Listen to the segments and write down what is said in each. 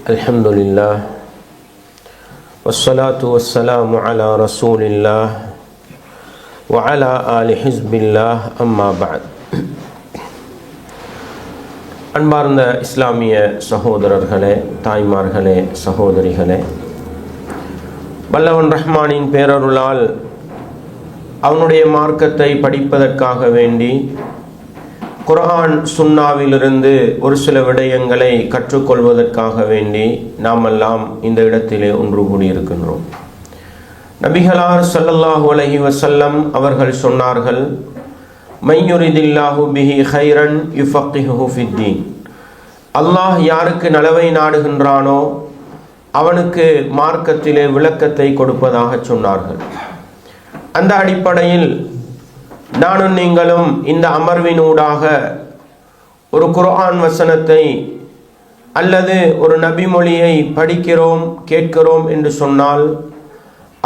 الحمد لله والصلاة والسلام على رسول الله وعلى آل حزب الله أما بعد. அன்பார்ந்த இஸ்லாமிய சகோதரர்களே, தாய்மார்களே, சகோதரிகளே, வல்லவன் ரஹ்மானின் பேரருளால் அவனுடைய மார்க்கத்தை படிப்பதற்காக வேண்டி குர்ஆன் சுன்னாவிலிருந்து ஒரு சில விடயங்களை கற்றுக்கொள்வதற்காக வேண்டி நாமெல்லாம் இந்த இடத்திலே ஒன்று கூடியிருக்கின்றோம். நபிகளார் ஸல்லல்லாஹு அலைஹி வஸல்லம் அவர்கள் சொன்னார்கள், மையுரிதில்லாஹு பிஹி ஹைரன் யுஃபக்கிஹுஹு ஃபித்தீன். அல்லாஹ் யாருக்கு நலவை நாடுகின்றானோ அவனுக்கு மார்க்கத்திலே விளக்கத்தை கொடுப்பதாக சொன்னார்கள். அந்த அடிப்படையில் நானும் நீங்களும் இந்த அமர்வினூடாக ஒரு குர்ஆன் வசனத்தை அல்லது ஒரு நபி மொழியை படிக்கிறோம், கேட்கிறோம் என்று சொன்னால்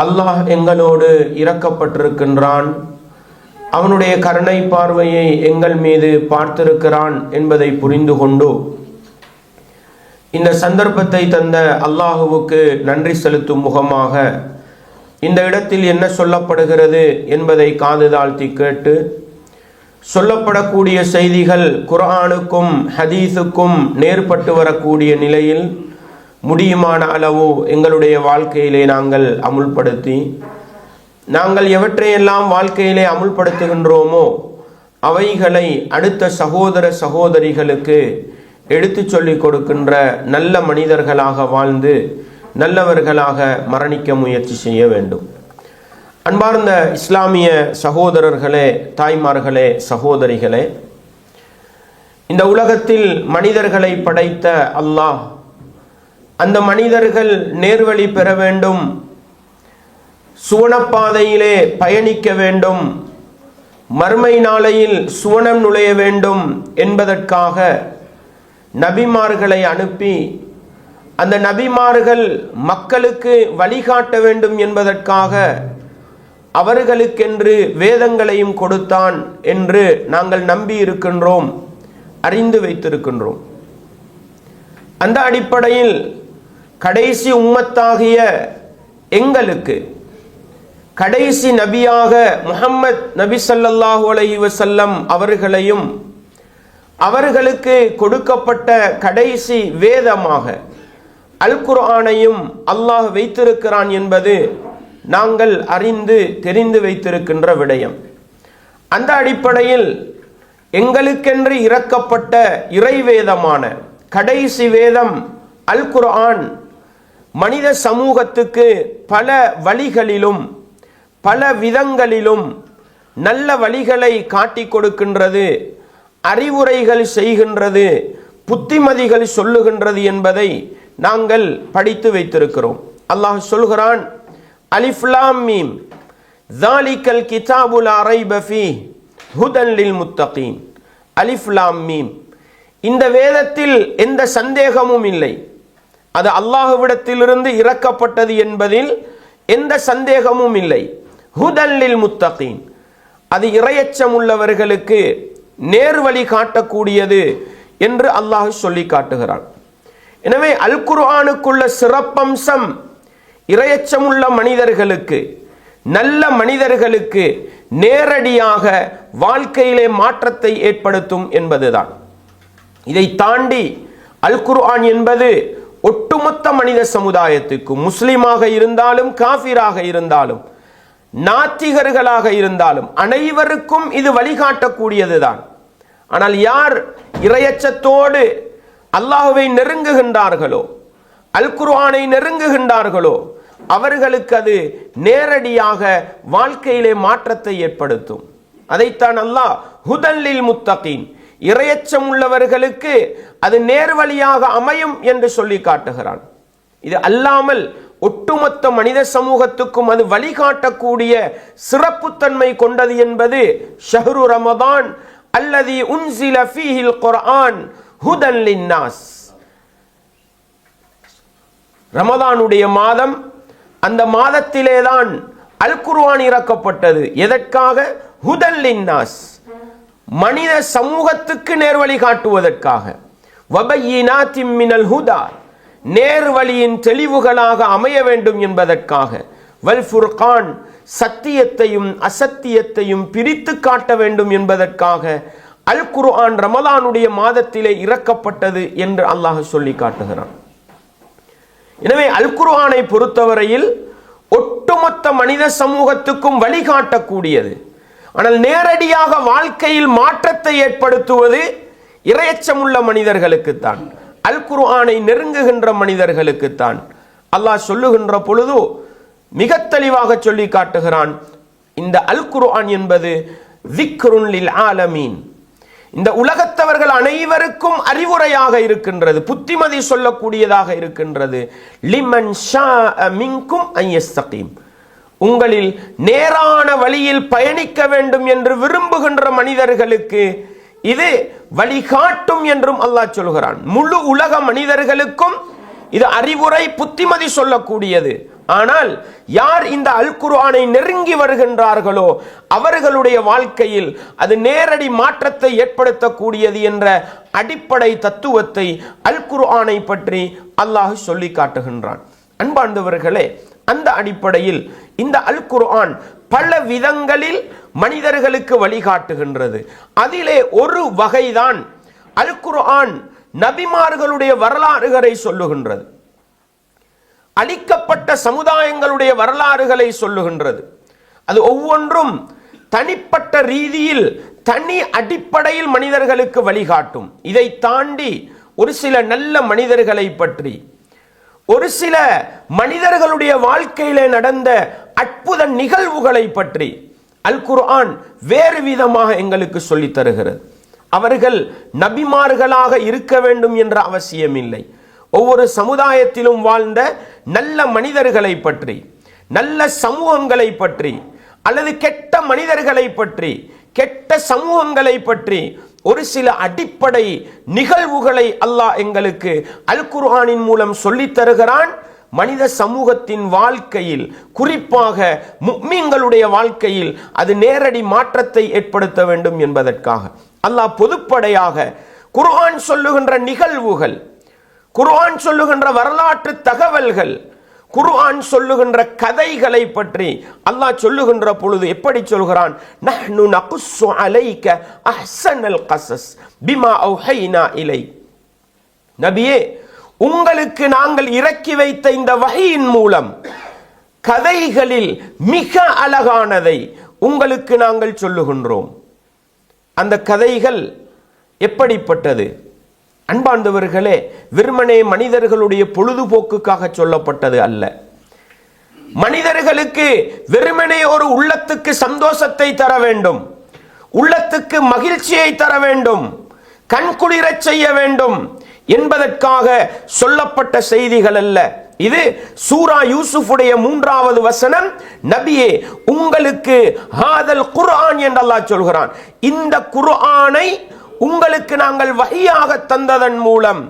அல்லாஹ் எங்களோடு இரக்கப்பட்டிருக்கின்றான், அவனுடைய கருணை பார்வையை எங்கள் மீது பார்த்திருக்கிறான் என்பதை புரிந்து கொண்டு இந்த சந்தர்ப்பத்தை தந்த அல்லாஹுவுக்கு நன்றி செலுத்தும் முகமாக இந்த இடத்தில் என்ன சொல்லப்படுகிறது என்பதை காது தாழ்த்தி கேட்டு, சொல்லப்படக்கூடிய செய்திகள் குர்ஆனுக்கும் ஹதீஸுக்கும் நேர்பட்டு வரக்கூடிய நிலையில் முடியுமான அளவு எங்களுடைய வாழ்க்கையிலே நாங்கள் அமுல்படுத்தி, நாங்கள் எவற்றையெல்லாம் வாழ்க்கையிலே அமுல்படுத்துகின்றோமோ அவைகளை அடுத்த சகோதர சகோதரிகளுக்கு எடுத்து சொல்லிக் கொடுக்கின்ற நல்ல மனிதர்களாக வாழ்ந்து நல்லவர்களாக மரணிக்க முயற்சி செய்ய வேண்டும். அன்பார்ந்த இஸ்லாமிய சகோதரர்களே, தாய்மார்களே, சகோதரிகளே, இந்த உலகத்தில் மனிதர்களை படைத்த அல்லாஹ் அந்த மனிதர்கள் நேர்வழி பெற வேண்டும், சுவனப்பாதையிலே பயணிக்க வேண்டும், மறுமை நாளையில் சுவனம் நுழைய வேண்டும் என்பதற்காக நபிமார்களை அனுப்பி அந்த நபிமார்கள் மக்களுக்கு வழிகாட்ட வேண்டும் என்பதற்காக அவர்களுக்கென்று வேதங்களையும் கொடுத்தான் என்று நாங்கள் நம்பி இருக்கின்றோம், அறிந்து வைத்திருக்கின்றோம். அந்த அடிப்படையில் கடைசி உம்மத்தாகிய எங்களுக்கு கடைசி நபியாக முஹம்மத் நபி ஸல்லல்லாஹு அலைஹி வஸல்லம் அவர்களையும் அவர்களுக்கு கொடுக்கப்பட்ட கடைசி வேதமாக அல் குர்ஆனையும் அல்லாஹ் வைத்திருக்கிறான் என்பது நாங்கள் அறிந்து தெரிந்து வைத்திருக்கின்ற விடயம். அந்த அடிப்படையில் எங்களுக்கென்று இறக்கப்பட்ட இறைவேதமான கடைசி வேதம் அல் குர்ஆன் மனித சமூகத்துக்கு பல வழிகளிலும் பல விதங்களிலும் நல்ல வழிகளை காட்டிக் கொடுக்கின்றது, அறிவுரைகள் செய்கின்றது, புத்திமதிகள் சொல்லுகின்றது என்பதை நாங்கள் படித்து வைத்திருக்கிறோம். அல்லாஹ் சொல்கிறான், அலிஃப் லாம் மீம் ஸாலிகல் கிதாபு லா ரைப ஃபீஹ் ஹுதன் லில் முத்தகீன். அலிஃப் லாம் மீம், இந்த வேதத்தில் எந்த சந்தேகமும் இல்லை, அது அல்லாஹ்விடத்திலிருந்து இறக்கப்பட்டது என்பதில் எந்த சந்தேகமும் இல்லை. ஹுதன் லில் முத்தகீன், அது இறையச்சம் உள்ளவர்களுக்கு நேர்வழி காட்டக்கூடியது என்று அல்லாஹ் சொல்லி காட்டுகிறான். எனவே அல் குர்ஆனுக்குள்ள சிறப்பம்சம் இறையச்சமுள்ள மனிதர்களுக்கு, நல்ல மனிதர்களுக்கு நேரடியாக வாழ்க்கையிலே மாற்றத்தை ஏற்படுத்தும் என்பதுதான். இதை தாண்டி அல் குர்ஆன் என்பது ஒட்டுமொத்த மனித சமுதாயத்துக்கு, முஸ்லிமாக இருந்தாலும் காஃபிராக இருந்தாலும் நாத்திகர்களாக இருந்தாலும் அனைவருக்கும் இது வழிகாட்டக்கூடியதுதான். ஆனால் யார் இறையச்சத்தோடு அல்லாஹ்வை நெருங்குகின்றார்களோ, அல் குர்ஆனை நெருங்குகின்றார்களோ அவர்களுக்கு அது நேரடியாக வாழ்க்கையிலே மாற்றத்தை ஏற்படுத்தும். அதைத்தான் அல்லாஹ் ஹுதன் லில் முத்தகீன், இறையச்சம் உள்ளவர்களுக்கு அது நேர்வழியாக அமையும் என்று சொல்லி காட்டுகிறான். இது அல்லாமல் ஒட்டுமொத்த மனித சமூகத்துக்கும் அது வழிகாட்டக்கூடிய சிறப்புத்தன்மை கொண்டது என்பது ஷஹ்ரு ரமதான் அல்லதி உன்சில ஃபீஹில் குர்ஆன் ஹுதன் லின்னாஸ். ரமதானுடைய மாதம், அந்த மாதத்திலேதான் அல் குர்ஆன் இறக்கப்பட்டது. எதற்காக? ஹுதன் லின்னாஸ், மனித சமூகத்துக்கு நேர்வழி காட்டுவதற்காக. வபையினாத்தின் மினல் ஹுதா, நேர்வழியின் தெளிவுகளாக அமைய வேண்டும் என்பதற்காக, வல் ஃபுர்கான் சத்தியத்தையும் அசத்தியத்தையும் பிரித்து காட்ட வேண்டும் என்பதற்காக அல் குர்ஆன் ரமலானுடைய மாதத்திலே இறக்கப்பட்டது என்று அல்லாஹ் சொல்லி காட்டுகிறான். எனவே அல் குர்ஆனை பொறுத்தவரையில் ஒட்டுமொத்த மனித சமூகத்துக்கும் வழிகாட்டக்கூடியது. ஆனால் நேரடியாக வாழ்க்கையில் மாற்றத்தை ஏற்படுத்துவது இறையச்சமுள்ள மனிதர்களுக்குத்தான், அல் குர்ஆனை நெருங்குகின்ற மனிதர்களுக்குத்தான். அல்லாஹ் சொல்லுகின்ற பொழுது மிக தெளிவாக சொல்லி காட்டுகிறான், இந்த அல் குர்ஆன் என்பது ذிக்ருன் லில் ஆலமீன், இந்த உலகத்தவர்கள் அனைவருக்கும் அறிவுரையாக இருக்கின்றது, புத்திமதி சொல்லக்கூடியதாக இருக்கின்றது. லிமன் ஷாஅ மின்கும் அன் யஸ்தகீம், உங்களில் நேரான வழியில் பயணிக்க வேண்டும் என்று விரும்புகின்ற மனிதர்களுக்கு இது வழிகாட்டும் என்றும் அல்லாஹ் சொல்கிறான். முழு உலக மனிதர்களுக்கும் இது அறிவுரை, புத்திமதி சொல்லக்கூடியது. ஆனால் யார் இந்த அல் குர்ஆனை நெருங்கி வருகின்றார்களோ அவர்களுடைய வாழ்க்கையில் அது நேரடி மாற்றத்தை ஏற்படுத்தக்கூடியது என்ற அடிப்படை தத்துவத்தை அல் குர்ஆனை பற்றி அல்லாஹ் சொல்லி காட்டுகின்றான். அன்பார்ந்தவர்களே, அந்த அடிப்படையில் இந்த அல் குர்ஆன் பல விதங்களில் மனிதர்களுக்கு வழிகாட்டுகின்றது. அதிலே ஒரு வகைதான் அல் குர்ஆன் நபிமார்களுடைய வரலாறுகளை சொல்லுகின்றது, அழிக்கப்பட்ட சமுதாயங்களுடைய வரலாறுகளை சொல்லுகின்றது. அது ஒவ்வொன்றும் தனிப்பட்ட ரீதியில் தனி அடிப்படையில் மனிதர்களுக்கு வழிகாட்டும். இதை தாண்டி ஒரு சில நல்ல மனிதர்களை பற்றி, ஒரு சில மனிதர்களுடைய வாழ்க்கையிலே நடந்த அற்புத நிகழ்வுகளை பற்றி அல் குர்ஆன் வேறு விதமாக எங்களுக்கு சொல்லித் தருகிறது. அவர்கள் நபிமார்களாக இருக்க வேண்டும் என்ற அவசியம் இல்லை. ஒவ்வொரு சமுதாயத்திலும் வாழ்ந்த நல்ல மனிதர்களை பற்றி, நல்ல சமூகங்களை பற்றி, அல்லது கெட்ட மனிதர்களை பற்றி, கெட்ட சமூகங்களை பற்றி ஒரு சில அடிப்படை நிகழ்வுகளை அல்லாஹ் எங்களுக்கு அல் குர்ஆனின் மூலம் சொல்லித் தருகிறான். மனித சமூகத்தின் வாழ்க்கையில், குறிப்பாக முஃமின்களுடைய வாழ்க்கையில் அது நேரடி மாற்றத்தை ஏற்படுத்த வேண்டும் என்பதற்காக அல்லாஹ் பொதுப்படையாக குர்ஆன் சொல்லுகின்ற நிகழ்வுகள், குர்ஆன் சொல்லுகின்ற வரலாற்று தகவல்கள், குர்ஆன் சொல்லுகின்ற கதைகளை பற்றி அல்லாஹ் சொல்லுகின்ற பொழுது எப்படி சொல்கிறான்? நஹ்னு நகுஸ்ஸு அலைக அஹ்ஸனல் கஸஸ் பிமா அவ்ஹைனா இலை, நபியே உங்களுக்கு நாங்கள் இறக்கி வைத்த இந்த வஹீயின் மூலம் கதைகளில் மிக அழகானதை உங்களுக்கு நாங்கள் சொல்லுகின்றோம். அந்த கதைகள் எப்படிப்பட்டது? அன்பார்ந்தவர்களே, வெறுமனே மனிதர்களுடைய பொழுதுபோக்குக்காக சொல்லப்பட்டது அல்ல. மனிதர்களுக்கு வெறுமனே ஒரு உள்ளத்துக்கு சந்தோஷத்தை தர வேண்டும், உள்ளத்துக்கு மகிழ்ச்சியை தர வேண்டும், கண்குளிரச் செய்ய வேண்டும் என்பதற்காக சொல்லப்பட்ட செய்திகள் அல்ல. இது சூரா யூசுஃபுடைய 3வது வசனம். நபியே உங்களுக்கு ஹாதல் குர்ஆன் என்று அல்லாஹ் சொல்கிறான். இந்த குர்ஆனை உங்களுக்கு நாங்கள் வஹியாக தந்ததன் மூலம்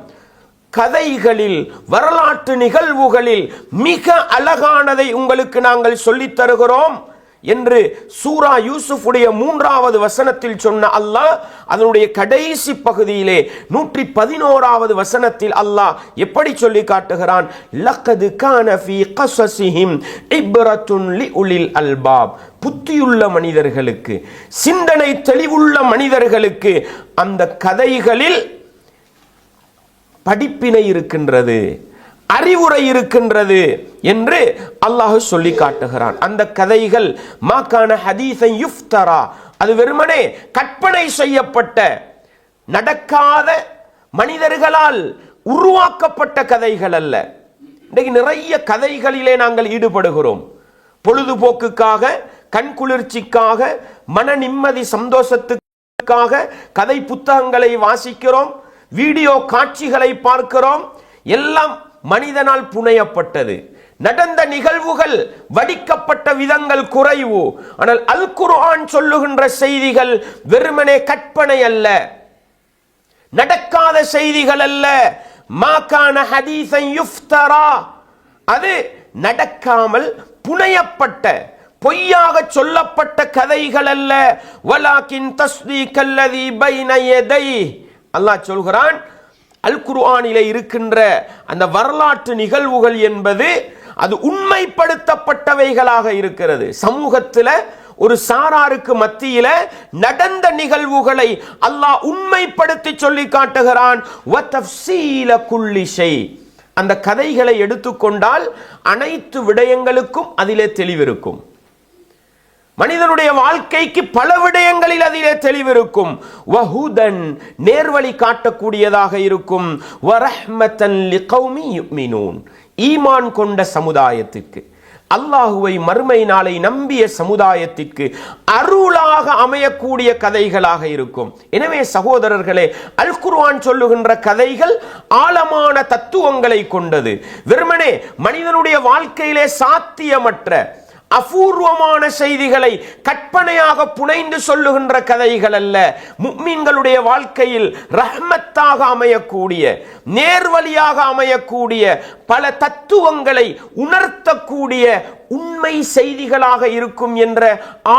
கதைகளில், வரலாற்று நிகழ்வுகளில் மிக அழகானதை உங்களுக்கு நாங்கள் சொல்லித் தருகிறோம் என்று சூரா யூசுஃபுடைய 3வது வசனத்தில் சொன்ன அல்லாஹ் அதனுடைய கடைசி பகுதியிலே 111வது வசனத்தில் அல்லாஹ் எப்படி சொல்லி காட்டுகிறான்? லக்கது கான ஃபீ கஸஸிஹிம் இப்ரத்துன் லிஉலில் அல்பாப், புத்தியுள்ள மனிதர்களுக்கு, சிந்தனை தெளிவுள்ள மனிதர்களுக்கு அந்த கதைகளில் படிப்பினை இருக்கின்றது, அறிவுரை இருக்கின்றது என்று அல்லாஹ் சொல்லி காட்டுகிறான். அந்த கதைகள் மாகான ஹதீஸை யுஃப்தரா, அது வெறுமனே கற்பனை செய்யப்பட்ட, நடக்காத, மனிதர்களால் உருவாக்கப்பட்ட கதைகள் அல்ல. இன்றைக்கு நிறைய கதைகளிலே நாங்கள் ஈடுபடுகிறோம். பொழுதுபோக்குக்காக, கண்குளிர்ச்சிக்காக, மன நிம்மதி சந்தோஷத்துக்காக கதை புத்தகங்களை வாசிக்கிறோம், வீடியோ காட்சிகளை பார்க்கிறோம். எல்லாம் மனிதனால் புனையப்பட்டது. நடந்த நிகழ்வுகள், வடிக்கப்பட்ட விதங்கள் குறைவு. ஆனால் அல் குர்ஆன் சொல்லுகின்ற செய்திகள் வெறுமனே கற்பனை அல்ல, நடக்காத செய்திகள் அல்ல. மாகான ஹதீஸன் யுஃப்தரா, அது நடக்காமல் புனையப்பட்ட, பொய்யாக சொல்லப்பட்ட கதைகள் அல்ல. வலாக்கின் தஸ்தீகல்லதி பைன யதை, அல்லாஹ் சொல்கிறான், அல் குர்ஆனிலே இருக்கின்ற அந்த வரலாற்று நிகழ்வுகள் என்பது அது உண்மைப்படுத்தப்பட்டவைகளாக இருக்கிறது. சமூகத்தில் ஒரு சாராருக்கு மத்தியில நடந்த நிகழ்வுகளை அல்லாஹ் உண்மைப்படுத்தி சொல்லி காட்டுகிறான். அந்த கதைகளை எடுத்துக்கொண்டால் அனைத்து விடயங்களுக்கும் அதிலே தெளிவிருக்கும். மனிதனுடைய வாழ்க்கைக்கு பல விடயங்களில் அதிலே தெளிவிருக்கும். வஹுதன் நேர்வழி காட்டக்கூடியதாக இருக்கும். வரஹ்மத்தன் லிகௌமி யுமினூன் ஈமான் கொண்ட சமுதாயத்திற்கு, அல்லாஹுவை மறுமை நாளை நம்பிய சமுதாயத்திற்கு அருளாக அமையக்கூடிய கதைகளாக இருக்கும். எனவே சகோதரர்களே, அல் குர்ஆன் சொல்லுகின்ற கதைகள் ஆழமான தத்துவங்களை கொண்டது. வெறுமனே மனிதனுடைய வாழ்க்கையிலே சாத்தியமற்ற அபூர்வமான செய்திகளை கற்பனையாக புனைந்து சொல்லுகின்ற கதைகள் அல்ல. முஃமின்களுடைய வாழ்க்கையில் ரஹ்மத்தாக அமையக்கூடிய, நேர்வழியாக அமையக்கூடிய, பல தத்துவங்களை உணர்த்தக்கூடிய உண்மை செய்திகளாக இருக்கும் என்ற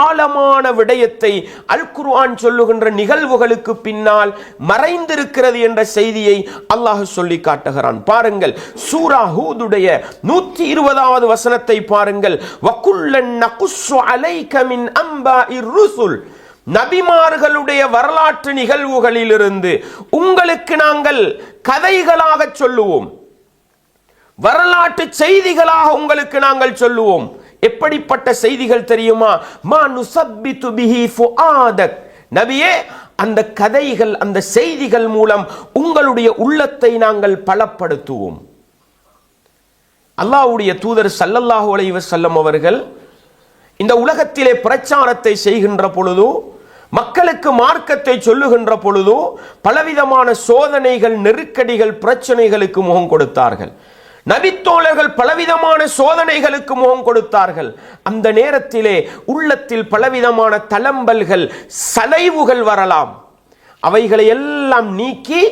ஆழமான விடயத்தை அல் குர்ஆன் சொல்லுகின்ற நிகழ்வுகளுக்கு பின்னால் மறைந்திருக்கிறது என்ற செய்தியை அல்லாஹ் சொல்லி காட்டுகிறான். பாருங்கள், சூரா ஹூதுடைய 120வது வசனத்தை பாருங்கள். வகுல்லன் நகுஸ்ஸு அலைக மின் அம்பாஇர் ருசுல் நபிமார்களுடைய வரலாற்று நிகழ்வுகளிலிருந்து உங்களுக்கு நாங்கள் கதைகளாக சொல்லுவோம், வரலாற்று செய்திகளாக உங்களுக்கு நாங்கள் சொல்லுவோம். எப்படிப்பட்ட செய்திகள் தெரியுமா? மா நுஸப்பிது பிஹி ஃபுஆதக் நபியே, அந்த கதைகள், அந்த செய்திகள் மூலம் உங்களுடைய உள்ளத்தை நாங்கள் பலப்படுத்துவோம். அல்லாஹ்வுடைய தூதர் ஸல்லல்லாஹு அலைஹி வஸல்லம் அவர்கள் இந்த உலகத்திலே பிரச்சாரத்தை செய்கின்ற பொழுது, மக்களுக்கு மார்க்கத்தை சொல்லுகின்ற பொழுது பலவிதமான சோதனைகள், நெருக்கடிகள், பிரச்சனைகளுக்கு முகம் கொடுத்தார்கள். நபித்தோழர்கள் பலவிதமான சோதனைகளுக்கு முகம் கொடுத்தார்கள். அந்த நேரத்திலே உள்ளத்தில் பலவிதமான தளம்பல்கள், சலைவுகள் வரலாம். அவைகளை எல்லாம் நீக்கி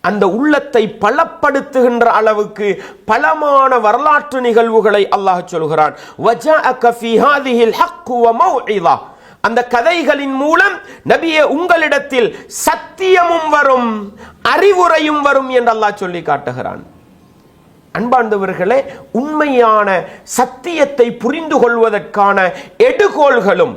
அந்த உள்ளத்தை பலப்படுத்துகின்ற அளவுக்கு பலமான வரலாற்று நிகழ்வுகளை அல்லாஹ் சொல்கிறான். வஜாஅக ஃபீ ஹாதிஹில் ஹக்கு வ மௌஇதா அந்த கதைகளின் மூலம் நபியே உங்களிடத்தில் சத்தியமும் வரும், அறிவுரையும் வரும் என்று அல்லாஹ் சொல்லி காட்டுகிறான். அன்பார்ந்தவர்களே, உண்மையான சத்தியத்தை புரிந்து கொள்வதற்கான எடுகோள்களும்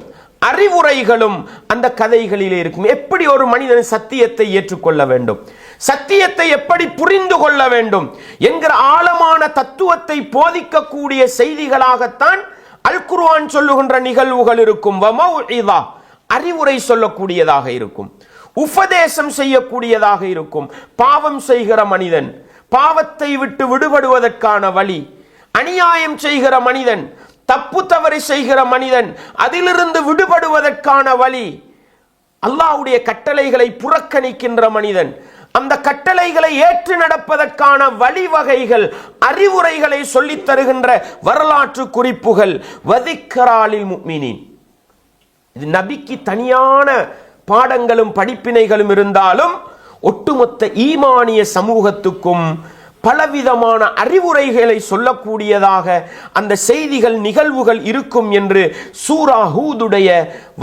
அறிவுரைகளும் அந்த கதைகளிலே இருக்கும். எப்படி ஒரு மனிதன் சத்தியத்தை ஏற்றுக்கொள்ள வேண்டும், சத்தியத்தை எப்படி புரிந்து கொள்ள வேண்டும் என்கிற ஆழமான தத்துவத்தை போதிக்கக்கூடிய செய்திகளாகத்தான் அல் குர்ஆன் சொல்லுகின்ற நிகழ்வுகள் இருக்கும். வமௌஇதா அறிவுரை சொல்லக்கூடியதாக இருக்கும், உபதேசம் செய்யக்கூடியதாக இருக்கும். பாவம் செய்கிற மனிதன் பாவத்தை விட்டு விடுபடுவதற்கான வழி, அநியாயம் செய்கிற மனிதன், தப்பு தவறு செய்கிற மனிதன் அதிலிருந்து விடுபடுவதற்கான வழி, அல்லாஹ்வுடைய கட்டளைகளை புறக்கணிக்கின்ற மனிதன் அந்த கட்டளைகளை ஏற்று நடப்பதற்கான வழிவகைகள், அறிவுரைகளை சொல்லித் தருகின்ற வரலாற்று குறிப்புகள். வதிக்ராலில் முஃமினீன் இது நபிக்கு தனியான பாடங்களும் படிப்பினைகளும் இருந்தாலும் ஒட்டுமொத்த ஈமானிய சமூகத்துக்கும் பலவிதமான அறிவுரைகளை சொல்லக்கூடியதாக அந்த செய்திகள், நிகழ்வுகள் இருக்கும் என்று சூரா ஹூதுடைய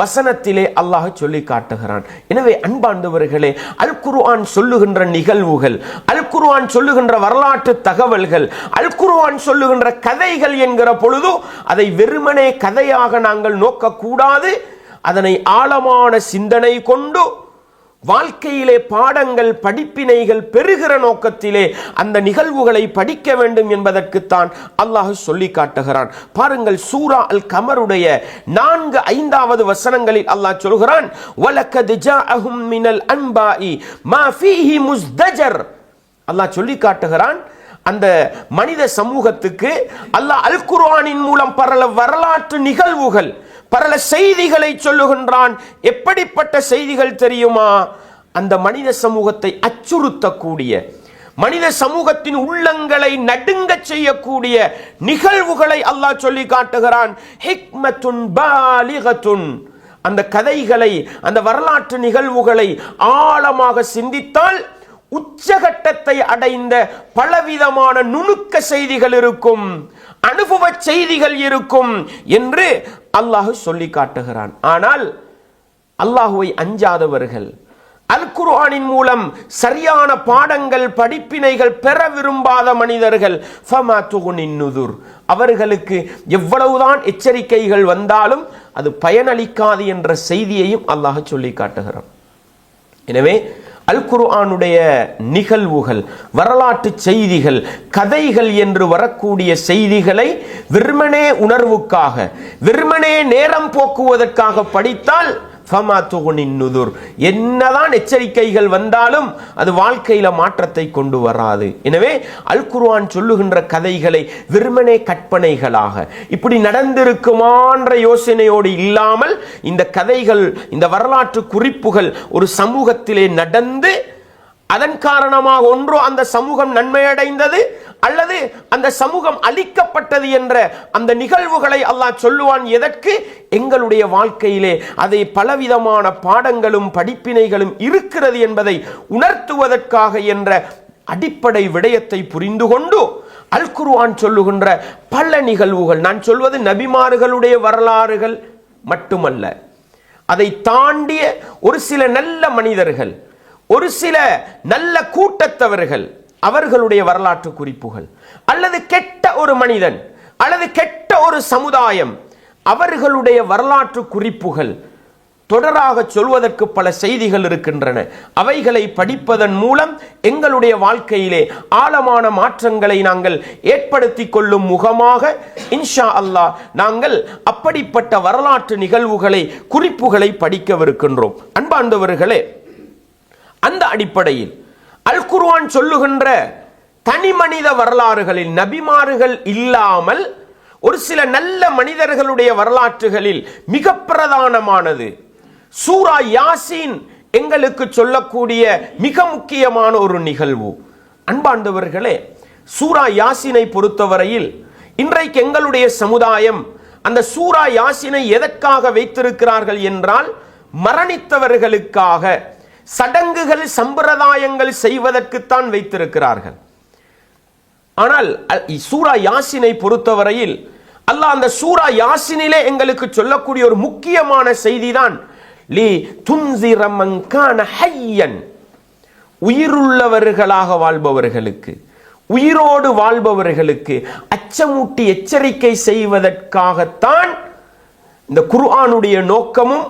வசனத்திலே அல்லாஹ் சொல்லி காட்டுகிறான். எனவே அன்பார்ந்தவர்களே, அல் குர்ஆன் சொல்லுகின்ற நிகழ்வுகள், அல் குர்ஆன் சொல்லுகின்ற வரலாற்று தகவல்கள், அல் குர்ஆன் சொல்லுகின்ற கதைகள் என்கிற பொழுது அதை வெறுமனே கதையாக நாங்கள் நோக்கக்கூடாது. அதனை ஆழமான சிந்தனை கொண்டு வாழ்க்கையிலே பாடங்கள், படிப்பினைகள் பெறுகிற நோக்கத்திலே அந்த நிகழ்வுகளை படிக்க வேண்டும் என்பதற்குத்தான் அல்லாஹ் சொல்லி காட்டுகிறான். பாருங்கள், சூரா அல் கமருடைய 4-5வது வசனங்களில் அல்லாஹ் சொல்கிறான். வலகத் ஜாஅஹும் மினல் அன்பாஇ மா ஃபீஹி முஸ்தஜர் அல்லாஹ் சொல்லி காட்டுகிறான். அந்த மனித சமூகத்துக்கு அல்லாஹ் அல் குர்ஆனின் மூலம் பல வரலாற்று நிகழ்வுகள், பல செய்திகளை சொல்லுகின்றான். எப்படிப்பட்ட செய்திகள் தெரியுமா? அந்த மனித சமூகத்தை அச்சுறுத்தக்கூடிய, மனித சமூகத்தின் உள்ளங்களை நடுங்க செய்யக்கூடிய நிகழ்வுகளை அல்லாஹ் சொல்லி காட்டுகிறான். ஹிக்மத்துன் பாலிகத்துன் அந்த கதைகளை, அந்த வரலாற்று நிகழ்வுகளை ஆழமாக சிந்தித்தால் உச்சகட்டத்தை அடைந்த பலவிதமான நுணுக்க செய்திகள் இருக்கும், அனுபவ செய்திகள் இருக்கும் என்று அல்லாஹ் சொல்லி காட்டுகிறான். ஆனால் அல்லாஹுவை அஞ்சாதவர்கள், அல் குர்ஆனின் மூலம் சரியான பாடங்கள் படிப்பினைகள் பெற விரும்பாத மனிதர்கள் ஃபமா துகுனின் நுதுர், அவர்களுக்கு எவ்வளவுதான் எச்சரிக்கைகள் வந்தாலும் அது பயனளிக்காது என்ற செய்தியையும் அல்லாஹ் சொல்லி காட்டுகிறான். எனவே அல் குர்ஆனுடைய நிகழ்வுகள், வரலாற்று செய்திகள், கதைகள் என்று வரக்கூடிய செய்திகளை வெறுமனே உணர்வுக்காக, வெறுமனே நேரம் போக்குவதற்காக படித்தால் ஃபமா துகுனின் நுதுர், என்னதான் எச்சரிக்கைகள் வந்தாலும் அது வாழ்க்கையில மாற்றத்தை கொண்டு வராது. எனவே அல் குர்ஆன் சொல்லுகின்ற கதைகளை வெறுமனே கற்பனைகளாக இப்படி நடந்திருக்குமான்ற யோசனையோடு இல்லாமல் இந்த கதைகள், இந்த வரலாற்று குறிப்புகள் ஒரு சமூகத்திலே நடந்து அதன் காரணமாக ஒன்றோ அந்த சமூகம் நன்மையடைந்தது அல்லது அந்த சமூகம் அழிக்கப்பட்டது என்ற அந்த நிகழ்வுகளை அல்லாஹ் சொல்லுவான். எதற்கு? எங்களுடைய வாழ்க்கையிலே அதை பலவிதமான பாடங்களும் படிப்பினைகளும் இருக்கிறது என்பதை உணர்த்துவதற்காக என்ற அடிப்படை விடயத்தை புரிந்து கொண்டு அல் குர்ஆன் சொல்லுகின்ற பல நிகழ்வுகள், நான் சொல்வது நபிமார்களுடைய வரலாறுகள் மட்டுமல்ல, அதை தாண்டிய ஒரு சில நல்ல மனிதர்கள், ஒரு சில நல்ல கூட்டத்தவர்கள், அவர்களுடைய வரலாற்று குறிப்புகள், அல்லது கெட்ட ஒரு மனிதன் அல்லது கெட்ட ஒரு சமுதாயம், அவர்களுடைய வரலாற்று குறிப்புகள் தொடராக சொல்வதற்கு பல செய்திகள் இருக்கின்றன. அவைகளை படிப்பதன் மூலம் எங்களுடைய வாழ்க்கையிலே ஆழமான மாற்றங்களை நாங்கள் ஏற்படுத்தி கொள்ளும் முகமாக இன்ஷா அல்லாஹ் நாங்கள் அப்படிப்பட்ட வரலாற்று நிகழ்வுகளை, குறிப்புகளை படிக்கவிருக்கின்றோம். அன்பார்ந்தவர்களே, அந்த அடிப்படையில் அல் குர்ஆன் சொல்லுகின்ற தனி மனித வரலாறுகளில் நபிமார்கள் இல்லாமல் ஒரு சில நல்ல மனிதர்களுடைய வரலாற்றுகளில் மிக பிரதானமானது சூரா யாசீன் எங்களுக்கு சொல்லக்கூடிய மிக முக்கியமான ஒரு நிகழ்வு. அன்பார்ந்தவர்களே, சூரா யாசீனை பொறுத்தவரையில் இன்றைக்கு எங்களுடைய சமுதாயம் அந்த சூரா யாசீனை எதற்காக வைத்திருக்கிறார்கள் என்றால், மரணித்தவர்களுக்காக சடங்குகள் சம்பிரதாயங்கள் செய்வதற்குத்தான் வைத்திருக்கிறார்கள். ஆனால் சூரா யாசீனை பொறுத்தவரையில் அல்லாஹ் அந்த சூரா யாசீனிலே எங்களுக்கு சொல்லக்கூடிய ஒரு முக்கியமான செய்திதான் லி துன்சிர மன் கான ஹய்யன், உயிருள்ளவர்களாக வாழ்பவர்களுக்கு, உயிரோடு வாழ்பவர்களுக்கு அச்சமூட்டி எச்சரிக்கை செய்வதற்காகத்தான் இந்த குர்ஆனுடைய நோக்கமும்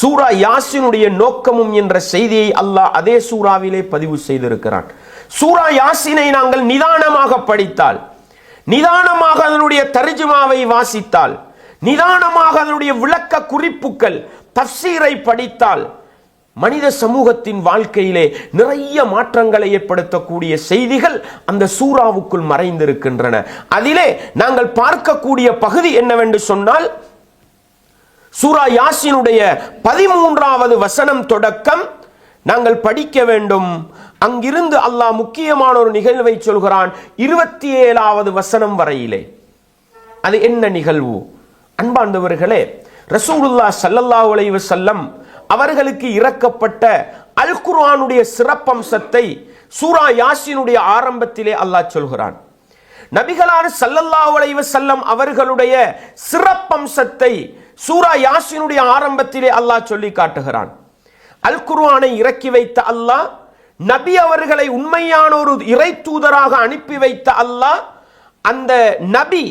சூரா யாசீனுடைய நோக்கமும் என்ற செய்தியை அல்லாஹ் அதே சூறாவிலே பதிவு செய்திருக்கிறான். சூரா யாசீனை நாங்கள் நிதானமாக படித்தால், நிதானமாக அதனுடைய தர்ஜுமாவை வாசித்தால், நிதானமாக அதனுடைய விளக்க குறிப்புகள் தஃப்சீரை படித்தால் மனித சமூகத்தின் வாழ்க்கையிலே நிறைய மாற்றங்களை ஏற்படுத்தக்கூடிய செய்திகள் அந்த சூறாவுக்குள் மறைந்திருக்கின்றன. அதிலே நாங்கள் பார்க்கக்கூடிய பகுதி என்னவென்று சொன்னால், சூரா யாசீனுடைய 13வது வசனம் தொடக்கம் நாங்கள் படிக்க வேண்டும். அங்கிருந்து அல்லாஹ் முக்கியமான ஒரு நிகழ்வை சொல்கிறான் 27வது வசனம் வரையிலே. அது என்ன நிகழ்வு? அன்பார்ந்தவர்களே, ரசூலுல்லாஹ் ஸல்லல்லாஹு அலைஹி வஸல்லம் அவர்களுக்கு இறக்கப்பட்ட அல் குர்ஆனுடைய சிறப்பம்சத்தை சூரா யாசீனுடைய ஆரம்பத்திலே அல்லாஹ் சொல்கிறான். நபிகளார் ஸல்லல்லாஹு அலைஹி வஸல்லம் அவர்களுடைய சிறப்பம்சத்தை சூரா யாசீனுடைய ஆரம்பத்திலே அல்லாஹ் சொல்லி காட்டுகிறான். அல் குர்ஆனை இறக்கி வைத்த அல்லாஹ், நபி அவர்களை உண்மையான ஒரு இறை தூதராக அனுப்பி வைத்த அல்லாஹ், அந்த நபி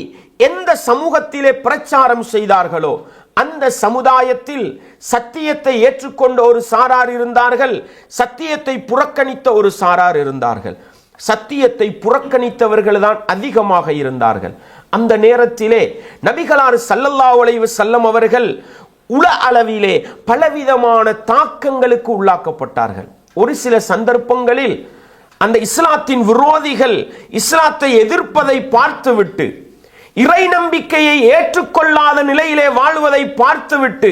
எந்த சமூகத்திலே பிரச்சாரம் செய்தார்களோ அந்த சமுதாயத்தில் சத்தியத்தை ஏற்றுக்கொண்ட ஒரு சாரார் இருந்தார்கள், சத்தியத்தை புறக்கணித்த ஒரு சாரார் இருந்தார்கள். சத்தியத்தை புறக்கணித்தவர்கள் தான் அதிகமாக இருந்தார்கள். அந்த நேரத்திலே நபிகளார் ஸல்லல்லாஹு அலைஹி வஸல்லம் அவர்கள் உல அளவிலே பலவிதமான தாக்கங்களுக்கு உள்ளாக்கப்பட்டார்கள். ஒரு சில சந்தர்ப்பங்களில் அந்த இஸ்லாத்தின் விரோதிகள் இஸ்லாத்தை எதிர்ப்பதை பார்த்துவிட்டு, இறை நம்பிக்கையை ஏற்றுக்கொள்ளாத நிலையிலே வாழ்வதை பார்த்துவிட்டு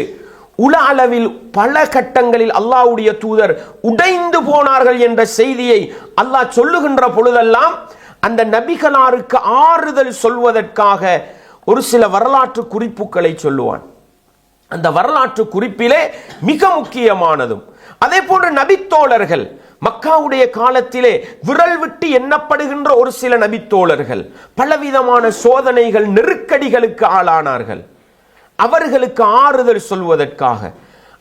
உல அளவில் பல கட்டங்களில் அல்லாஹ்வுடைய தூதர் உடைந்து போனார்கள் என்ற செய்தியை அல்லாஹ் சொல்லுகின்ற பொழுதெல்லாம் அந்த நபிகளாருக்கு ஆறுதல் சொல்வதற்காக ஒரு சில வரலாற்று குறிப்புகளை சொல்லுவான். அந்த வரலாற்று குறிப்பிலே மிக முக்கியமானதும் அதே போன்று நபித்தோழர்கள், மக்காவுடைய காலத்திலே விரல் விட்டு எண்ணப்படுகின்ற ஒரு சில நபித்தோழர்கள் பலவிதமான சோதனைகள், நெருக்கடிகளுக்கு ஆளானார்கள். அவர்களுக்கு ஆறுதல் சொல்வதற்காக,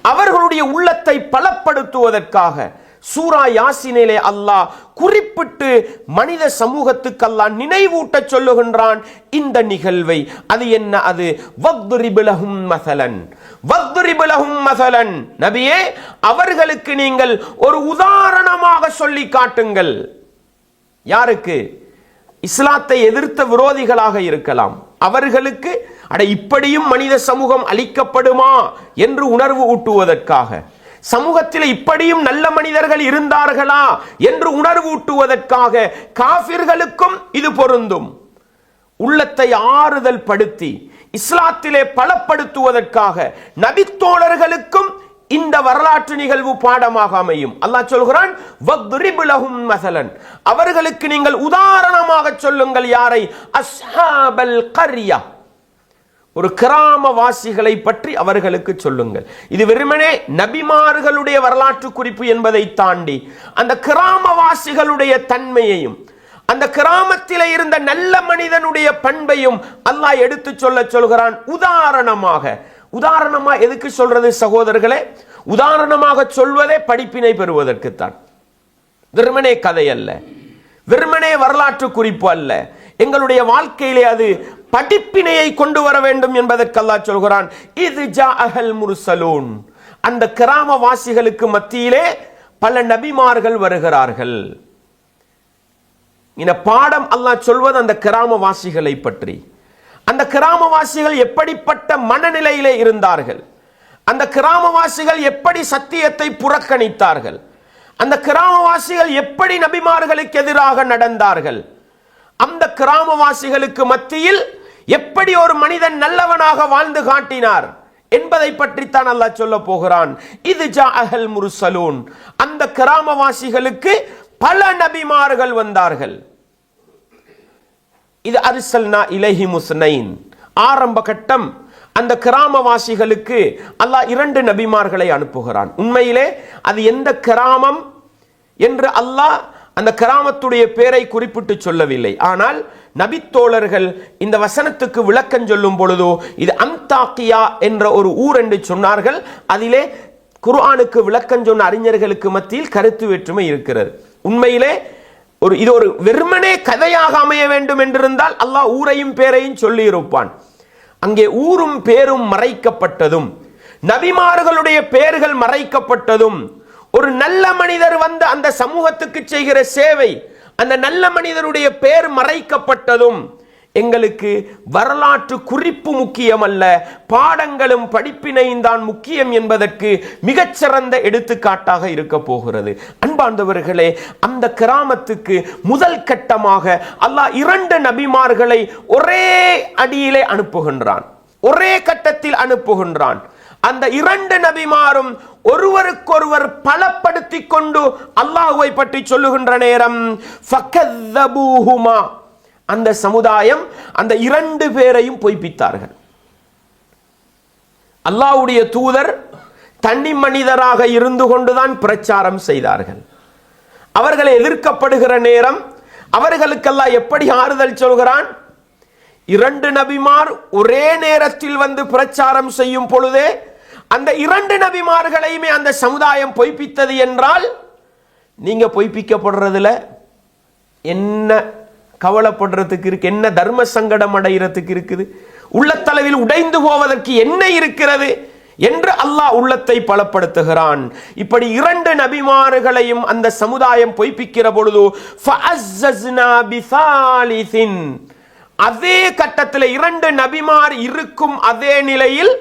அவர்களுடைய உள்ளத்தை பலப்படுத்துவதற்காக சூரா யாசினிலே அல்லாஹ் குறிப்பிட்டு மனித சமூகத்துக்கு அல்லாஹ் நினைவூட்ட சொல்லுகின்றான் இந்த நிகழ்வை. அது என்ன? அது வக்துரிப் லஹும் மஸலன், வக்துரிப் லஹும் மஸலன். நபியே, அவர்களுக்கு நீங்கள் ஒரு உதாரணமாக சொல்லி காட்டுங்கள். யாருக்கு? இஸ்லாத்தை எதிர்த்த விரோதிகளாக இருக்கலாம். அவர்களுக்கு அட இப்படியும் மனித சமூகம் அழிக்கப்படுமா என்று உணர்வு ஊட்டுவதற்காக, சமூகத்தில் இப்படியும் நல்ல மனிதர்கள் இருந்தார்களா என்று உணர்வு ஊட்டுவதற்காக, காஃபிர்களுக்கும் இது பொருந்தும். உள்ளத்தை ஆறுதல் படுத்தி இஸ்லாத்திலே பலப்படுத்துவதற்காக நபித்தோழர்களுக்கும் இந்த வரலாற்று நிகழ்வு பாடமாக அமையும். அல்லாஹ் சொல்கிறான், வக்துரிப் லஹும் மஸலன், அவர்களுக்கு நீங்கள் உதாரணமாக சொல்லுங்கள். யாரை? அஸ்ஹாபல் கர்யா, ஒரு கிராமவாசிகளை பற்றி அவர்களுக்கு சொல்லுங்கள். இது வெறுமனே நபிமார்களுடைய வரலாற்று குறிப்பு என்பதை தாண்டி அந்த கிராமவாசிகளுடைய தன்மையையும் அந்த கிராமத்திலே இருந்த நல்ல மனிதனுடைய பண்பையும் அல்லாஹ் எடுத்து சொல்கிறான் உதாரணமாக. உதாரணமா எதுக்கு சொல்றது சகோதரர்களே? உதாரணமாக சொல்வதே படிப்பினை பெறுவதற்குத்தான். வெறுமனே கதை அல்ல, வெறுமனே வரலாற்று குறிப்பு அல்ல. எங்களுடைய வாழ்க்கையிலே அது படிப்பினையை கொண்டு வர வேண்டும் என்பதற்கு அல்லாஹ் சொல்கிறான், இது ஜாஅல் முர்சலூன், அந்த கிராமவாசிகளுக்கு மத்தியிலே பல நபிமார்கள் வருகிறார்கள். இந்த பாடம் அல்லாஹ் சொல்வது அந்த கிராமவாசிகளை பற்றி. அந்த கிராமவாசிகள் எப்படிப்பட்ட மனநிலையிலே இருந்தார்கள், அந்த கிராமவாசிகள் எப்படி சத்தியத்தை புறக்கணித்தார்கள், அந்த கிராமவாசிகள் எப்படி நபிமார்களுக்கு எதிராக நடந்தார்கள், அந்த கிராமவாசிகளுக்கு மத்தியில் எப்படி ஒரு மனிதன் நல்லவனாக வாழ்ந்து காட்டினார் என்பதை பற்றித்தான் அல்லாஹ் சொல்ல போகிறான். இது ஜாஅல் முர்சலூன், அந்த கிராமவாசிகளுக்கு பல நபிமார்கள் வந்தார்கள். இது அர்சல்னா இலைஹி முஸ்னைன், ஆரம்ப கட்டம். அந்த கிராமவாசிகளுக்கு அல்லாஹ் 2 நபிமார்களை அனுப்புகிறான். உண்மையிலே அது எந்த கிராமம் என்று அல்லாஹ் அந்த கிராமத்துடைய பேரை குறிப்பிட்டு சொல்லவில்லை. ஆனால் நபித்தோழர்கள் இந்த வசனத்துக்கு விளக்கம் சொல்லும் பொழுதோ இது அந்தாக்கியா என்ற ஒரு ஊர் என்று சொன்னார்கள். அதிலே குர்ஆனுக்கு விளக்கம் சொன்ன அறிஞர்களுக்கு மத்தியில் கருத்து வேற்றுமை இருக்கிறது. உண்மையிலே இது ஒரு வெறுமனே கதையாக அமைய வேண்டும் என்றிருந்தால் அல்லாஹ் ஊரையும் பேரையும் சொல்லி இருப்பான். அங்கே ஊரும் பேரும் மறைக்கப்பட்டதும் நபிமார்களுடைய பெயர்கள் மறைக்கப்பட்டதும் ஒரு நல்ல மனிதர் வந்து அந்த சமூகத்துக்கு செய்கிற சேவை, அந்த நல்ல மனிதருடைய பெயர் மறைக்கப்பட்டதும் எங்களுக்கு வரலாற்று குறிப்பு முக்கியம் அல்ல, பாடங்களும் படிப்பினையும் தான் முக்கியம் என்பதற்கு மிகச்சிறந்த எடுத்துக்காட்டாக இருக்க போகிறது. அன்பார்ந்தவர்களே, அந்த கிராமத்துக்கு முதல் கட்டமாக அல்லாஹ் 2 நபிமார்களை ஒரே அடியிலே அனுப்புகின்றான், ஒரே கட்டத்தில் அனுப்புகின்றான். அந்த 2 நபிமாரும் ஒருவருக்கொருவர் பலப்படுத்திக் கொண்டு அல்லாஹ்வை பற்றி சொல்லுகின்ற நேரம் ஃபகzzபூஹுமா, அந்த சமுதாயம் அந்த 2 பேரையும் பொய்ப்பித்தார்கள். அல்லாஹ்வுடைய தூதர் தனி மனிதராக இருந்து கொண்டுதான் பிரச்சாரம் செய்தார்கள். அவர்களை எதிர்க்கப்படுகிற நேரம் அவர்களுக்கு அல்லாஹ் எப்படி ஆறுதல் சொல்கிறான்? 2 நபிமார் ஒரே நேரத்தில் வந்து பிரச்சாரம் செய்யும் பொழுதே அந்த 2 நபிமார்களையுமே அந்த சமுதாயம் பொய்ப்பித்தது என்றால் நீங்க பொய்ப்பிக்கப்படுறதுல என்ன கவலைப்படுறதுக்கு இருக்கு? என்ன தர்ம சங்கடம் அடைகிறதுக்கு இருக்குது? உள்ளத்தளவில் உடைந்து போவதற்கு என்ன இருக்கிறது என்று அல்லாஹ் உள்ளத்தை பலப்படுத்துகிறான். இப்படி 2 நபிமார்களையும் அந்த சமுதாயம் பொய்ப்பிக்கிற பொழுது ஃபஅஸ்ஸஸ்னா பிசாலிசின், அதே கட்டத்தில் 2 நபிமார் இருக்கும் அதே நிலையில்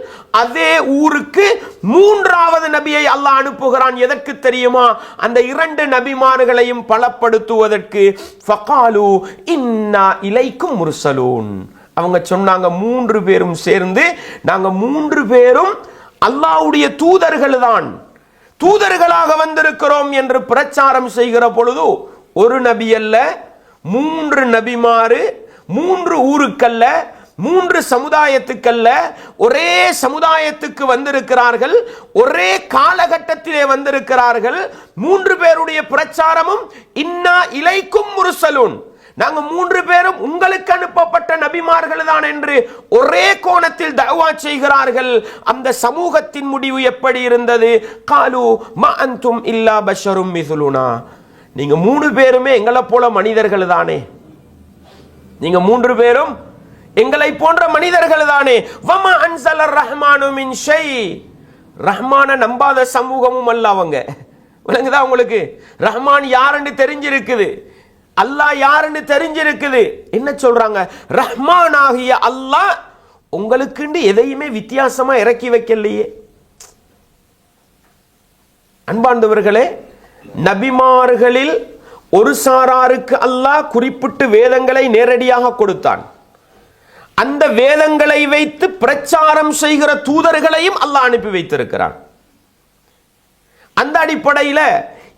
அதே ஊருக்கு 3வது நபியை அல்லாஹ் அனுப்புகிறான். எதற்கு தெரியுமா? அந்த 2 நபிமார்களையும் பலப்படுத்துவதற்கு. ஃபகாலு இன்னா இலைக்கும் முர்சலூன், அவங்க சொன்னாங்க 3 பேரும் சேர்ந்து நாங்க 3 பேரும் அல்லாஹ்வுடைய தூதர்கள் தான், தூதர்களாக வந்திருக்கிறோம் என்று பிரச்சாரம் செய்கிற பொழுது ஒரு நபி அல்ல, 3 நபிமாறு, 3 ஊருக்கல்ல, 3 சமுதாயத்துக்கல்ல, ஒரே சமுதாயத்துக்கு வந்திருக்கிறார்கள், ஒரே காலகட்டத்திலே வந்திருக்கிறார்கள். 3 பேருடைய பிரச்சாரமும் இன்னா இலைக்கும் முர்சலூன், நாங்க 3 பேரும் உங்களுக்கு அனுப்பப்பட்ட நபிமார்கள் தான் என்று ஒரே கோணத்தில் தஅவா செய்கிறார்கள். அந்த சமூகத்தின் முடிவு எப்படி இருந்தது? காலு மா அன்தும் இல்லா பஷரும் மிஸ்லுனா, நீங்க 3 பேருமே எங்களை போல மனிதர்கள் தானே, நீங்க 3 பேரும் எங்களை போன்ற மனிதர்கள் தானே. வமா அன்ஸலர் ரஹ்மானு மின் ஷை, ரஹ்மான நம்பாத சமூகமும் அல்ல அவங்க. விளங்குதா உங்களுக்கு? ரஹ்மான் யாருன்னு தெரிஞ்சிருக்குது, அல்லாஹ் யாருன்னு தெரிஞ்சிருக்குது. என்ன சொல்றாங்க? ரஹ்மான் ஆகிய அல்லாஹ் உங்களுக்கு எதையுமே வித்தியாசமா இறக்கி வைக்கலையே. அன்பார்ந்தவர்களே, நபிமார்களில் ஒரு சாராருக்கு அல்லாஹ் குறிப்பிட்டு வேதங்களை நேரடியாக கொடுத்தான். அந்த வேதங்களை வைத்து பிரச்சாரம் செய்கிற தூதர்களையும் அல்லாஹ் அனுப்பி வைத்திருக்கிறான். அந்த அடிப்படையில்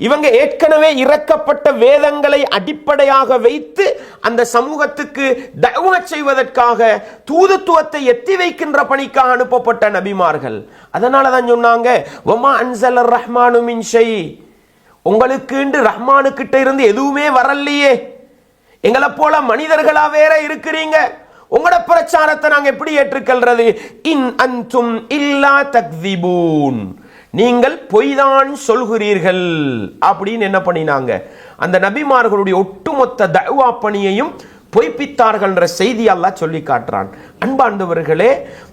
இவங்க ஏற்கனவே இறக்கப்பட்ட வேதங்களை அடிப்படையாக வைத்து அந்த சமூகத்துக்கு தஅவா செய்வதற்காக தூதுத்துவத்தை எத்தி வைக்கின்ற பணிக்காக அனுப்பப்பட்ட நபிமார்கள். அதனால தான் சொன்னாங்க, வமா அன்ஸலர் ரஹ்மானு மின் ஷை, உங்களுக்கு ரஹ்மானுக்கிட்ட இருந்து எதுவுமே வரலையே, எங்களை போல மனிதர்களா வேற இருக்கிறீங்க, உங்களோட பிரச்சாரத்தை நாங்க எப்படி ஏற்றுக்கொள்றது? இன் அன்தும் இல்லா தக்திபூன், நீங்கள் பொய்தான் சொல்கிறீர்கள் அப்படின்னு என்ன பண்ணினாங்க? அந்த நபிமார்களுடைய ஒட்டுமொத்த தஅவா பணியையும் பொய்ப்பித்தார்கள் என்ற செய்தி அல்லாஹ் சொல்லி காட்டுறான். அன்பாண்டவர்களே,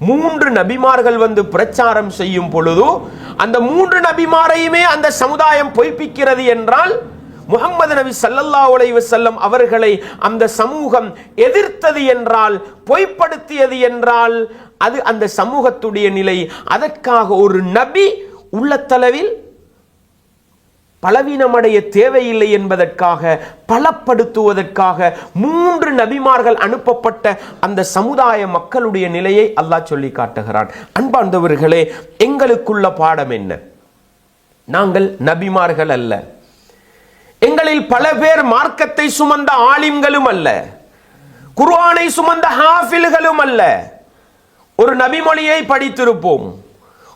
3 நபிமார்கள் வந்து பிரச்சாரம் செய்யும் பொழுது அந்த 3 நபிமாரையுமே அந்த சமுதாயம் பொய்ப்பிக்கிறது என்றால், முஹம்மது நபி ஸல்லல்லாஹு அலைஹி வஸல்லம் அவர்களை அந்த சமூகம் எதிர்த்தது என்றால், பொய்ப்படுத்தியது என்றால், அது அந்த சமூகத்துடைய நிலை. அதற்காக ஒரு நபி உள்ளத்தளவில் பலவீனமடைய தேவையில்லை என்பதற்காக, பலப்படுத்துவதற்காக 3 நபிமார்கள் அனுப்பப்பட்ட அந்த சமுதாய மக்களுடைய நிலையை அல்லாஹ் சொல்லி காட்டுகிறான். அன்பார்ந்தவர்களே, எங்களுக்குள்ள பாடம் என்ன? நாங்கள் நபிமார்கள் அல்ல, எங்களில் பல பேர் மார்க்கத்தை சுமந்த ஆலிம்களும் அல்ல, குர்ஆனை சுமந்த ஹாஃபில்களும் அல்ல. ஒரு நபிமொழியை படித்திருப்போம்,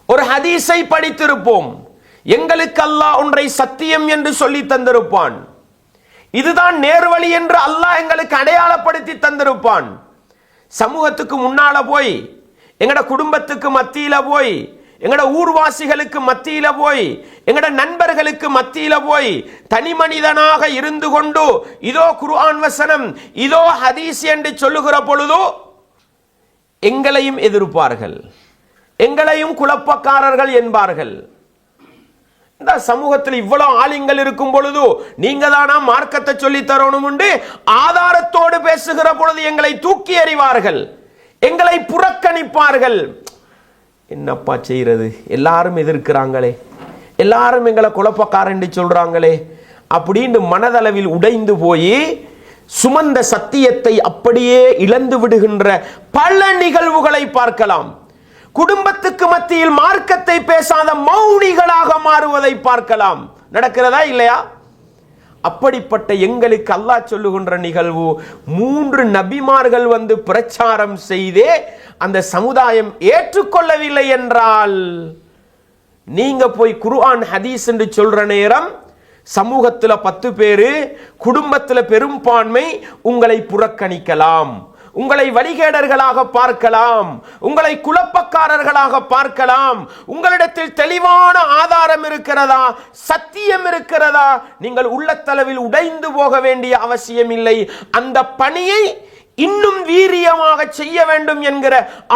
ஒரு ஹதீஸை படித்திருப்போம், எங்களுக்கு அல்லாஹ் ஒன்றை சத்தியம் என்று சொல்லி தந்திருப்பான், இதுதான் நேர்வழி என்று அல்லாஹ் எங்களுக்கு அடையாளப்படுத்தி தந்திருப்பான். சமூகத்துக்கு முன்னால போய், எங்கட குடும்பத்துக்கு மத்தியில போய், எங்கட ஊர்வாசிகளுக்கு மத்தியில போய், எங்கட நண்பர்களுக்கு மத்தியில போய் தனி மனிதனாக இருந்து கொண்டு இதோ குர்ஆன் வசனம், இதோ ஹதீஸ் என்று சொல்லுகிற பொழுது எங்களையும் எதிர்ப்பார்கள், எங்களையும் குழப்பக்காரர்கள் என்பார்கள். இந்த சமூகத்தில் இவ்வளவு ஆலிங்கள் இருக்கும் பொழுது நீங்க தானா மார்க்கத்தை சொல்லி தரணும் என்று ஆதாரத்தோடு பேசுகிற பொழுது எங்களை தூக்கி எறிவார்கள், எங்களை புறக்கணிப்பார்கள். என்னப்பா செய்யறது, எல்லாரும் எதிர்க்கிறாங்களே, எல்லாரும் எங்களை குழப்பக்காரன் என்று சொல்றாங்களே அப்படின்னு மனதளவில் உடைந்து போய் சுமந்த சத்தியத்தை அப்படியே இழந்து விடுகின்ற பல நிகழ்வுகளை பார்க்கலாம். குடும்பத்துக்கு மத்தியில் மார்க்கத்தை பேசாத மௌனிகளாக மாறுவதை பார்க்கலாம். நடக்கிறதா இல்லையா? அப்படிப்பட்ட எங்களுக்கு அல்லாஹ் சொல்லுகின்ற நிகழ்வு, 3 நபிமார்கள் வந்து பிரச்சாரம் செய்தே அந்த சமுதாயம் ஏற்றுக்கொள்ளவில்லை என்றால், நீங்க போய் குர்ஆன் ஹதீஸ் என்று சொல்ற நேரம் சமூகத்தில் 10 பேரு, குடும்பத்தில் பெரும்பான்மை உங்களை புறக்கணிக்கலாம், உங்களை வழிகேடர்களாக பார்க்கலாம், உங்களை குழப்பக்காரர்களாக பார்க்கலாம். உங்களிடத்தில் தெளிவான ஆதாரம் இருக்கிறதா, சத்தியம் இருக்கிறதா? நீங்கள் உள்ளத்தளவில் உடைந்து போக வேண்டிய அவசியம் இல்லை. அந்த பணியை இன்னும் வீரியமாக செய்ய வேண்டும் என்கிற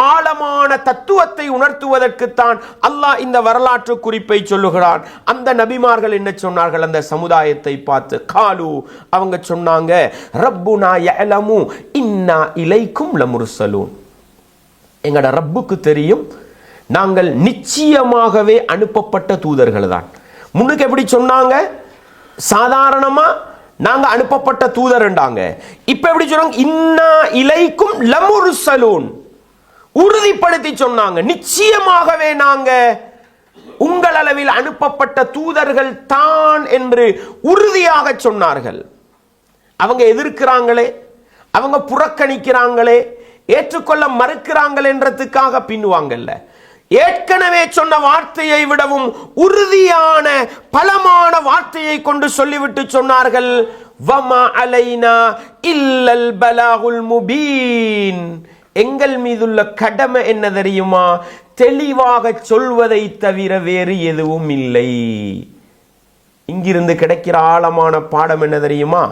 ஆழமான தத்துவத்தை உணர்த்துவதற்குத்தான் அல்லாஹ் இந்த வரலாற்று குறிப்பை சொல்லுகிறான். அந்த நபிமார்கள் என்ன சொன்னார்கள்? அந்த சமுதாயத்தை பார்த்து காலு, அவங்க சொன்னாங்க, ரப்புனா யஅலமு இன்னா இலைக்கும் லமுர்சலூன், எங்கட ரப்புக்கு தெரியும் நாங்கள் நிச்சயமாகவே அனுப்பப்பட்ட தூதர்கள் தான். முன்னுக்கு எப்படி சொன்னாங்க? சாதாரணமா நாங்க அனுப்பப்பட்ட தூதர்ண்டாங்க. இப்ப எப்படி சொன்னாங்க? இன்னா இலைக்கும் லமுர்சலூன், உறுதிப்படுத்தி சொன்னாங்க, நிச்சயமாகவே நாங்க உங்கள் அளவில் அனுப்பப்பட்ட தூதர்கள் தான் என்று உறுதியாக சொன்னார்கள். அவங்க எதிர்க்கிறாங்களே, அவங்க புறக்கணிக்கிறாங்களே, ஏற்றுக்கொள்ள மறுக்கிறாங்கள் என்றதுக்காக பின்னுவாங்கல்ல. ஏற்கனவே சொன்ன வார்த்தையை விடவும் உறுதியான பலமான வார்த்தையை கொண்டு சொல்லிவிட்டு சொன்னார்கள், வமா அலைனா இல்லல் பலாகுல் முபீன். எங்கள் மீதுள்ள கடமை என்ன தெரியுமா? தெளிவாக சொல்வதை தவிர வேறு எதுவும் இல்லை. இங்கிருந்து கிடைக்கிற ஆழமான பாடம் என்ன தெரியுமா?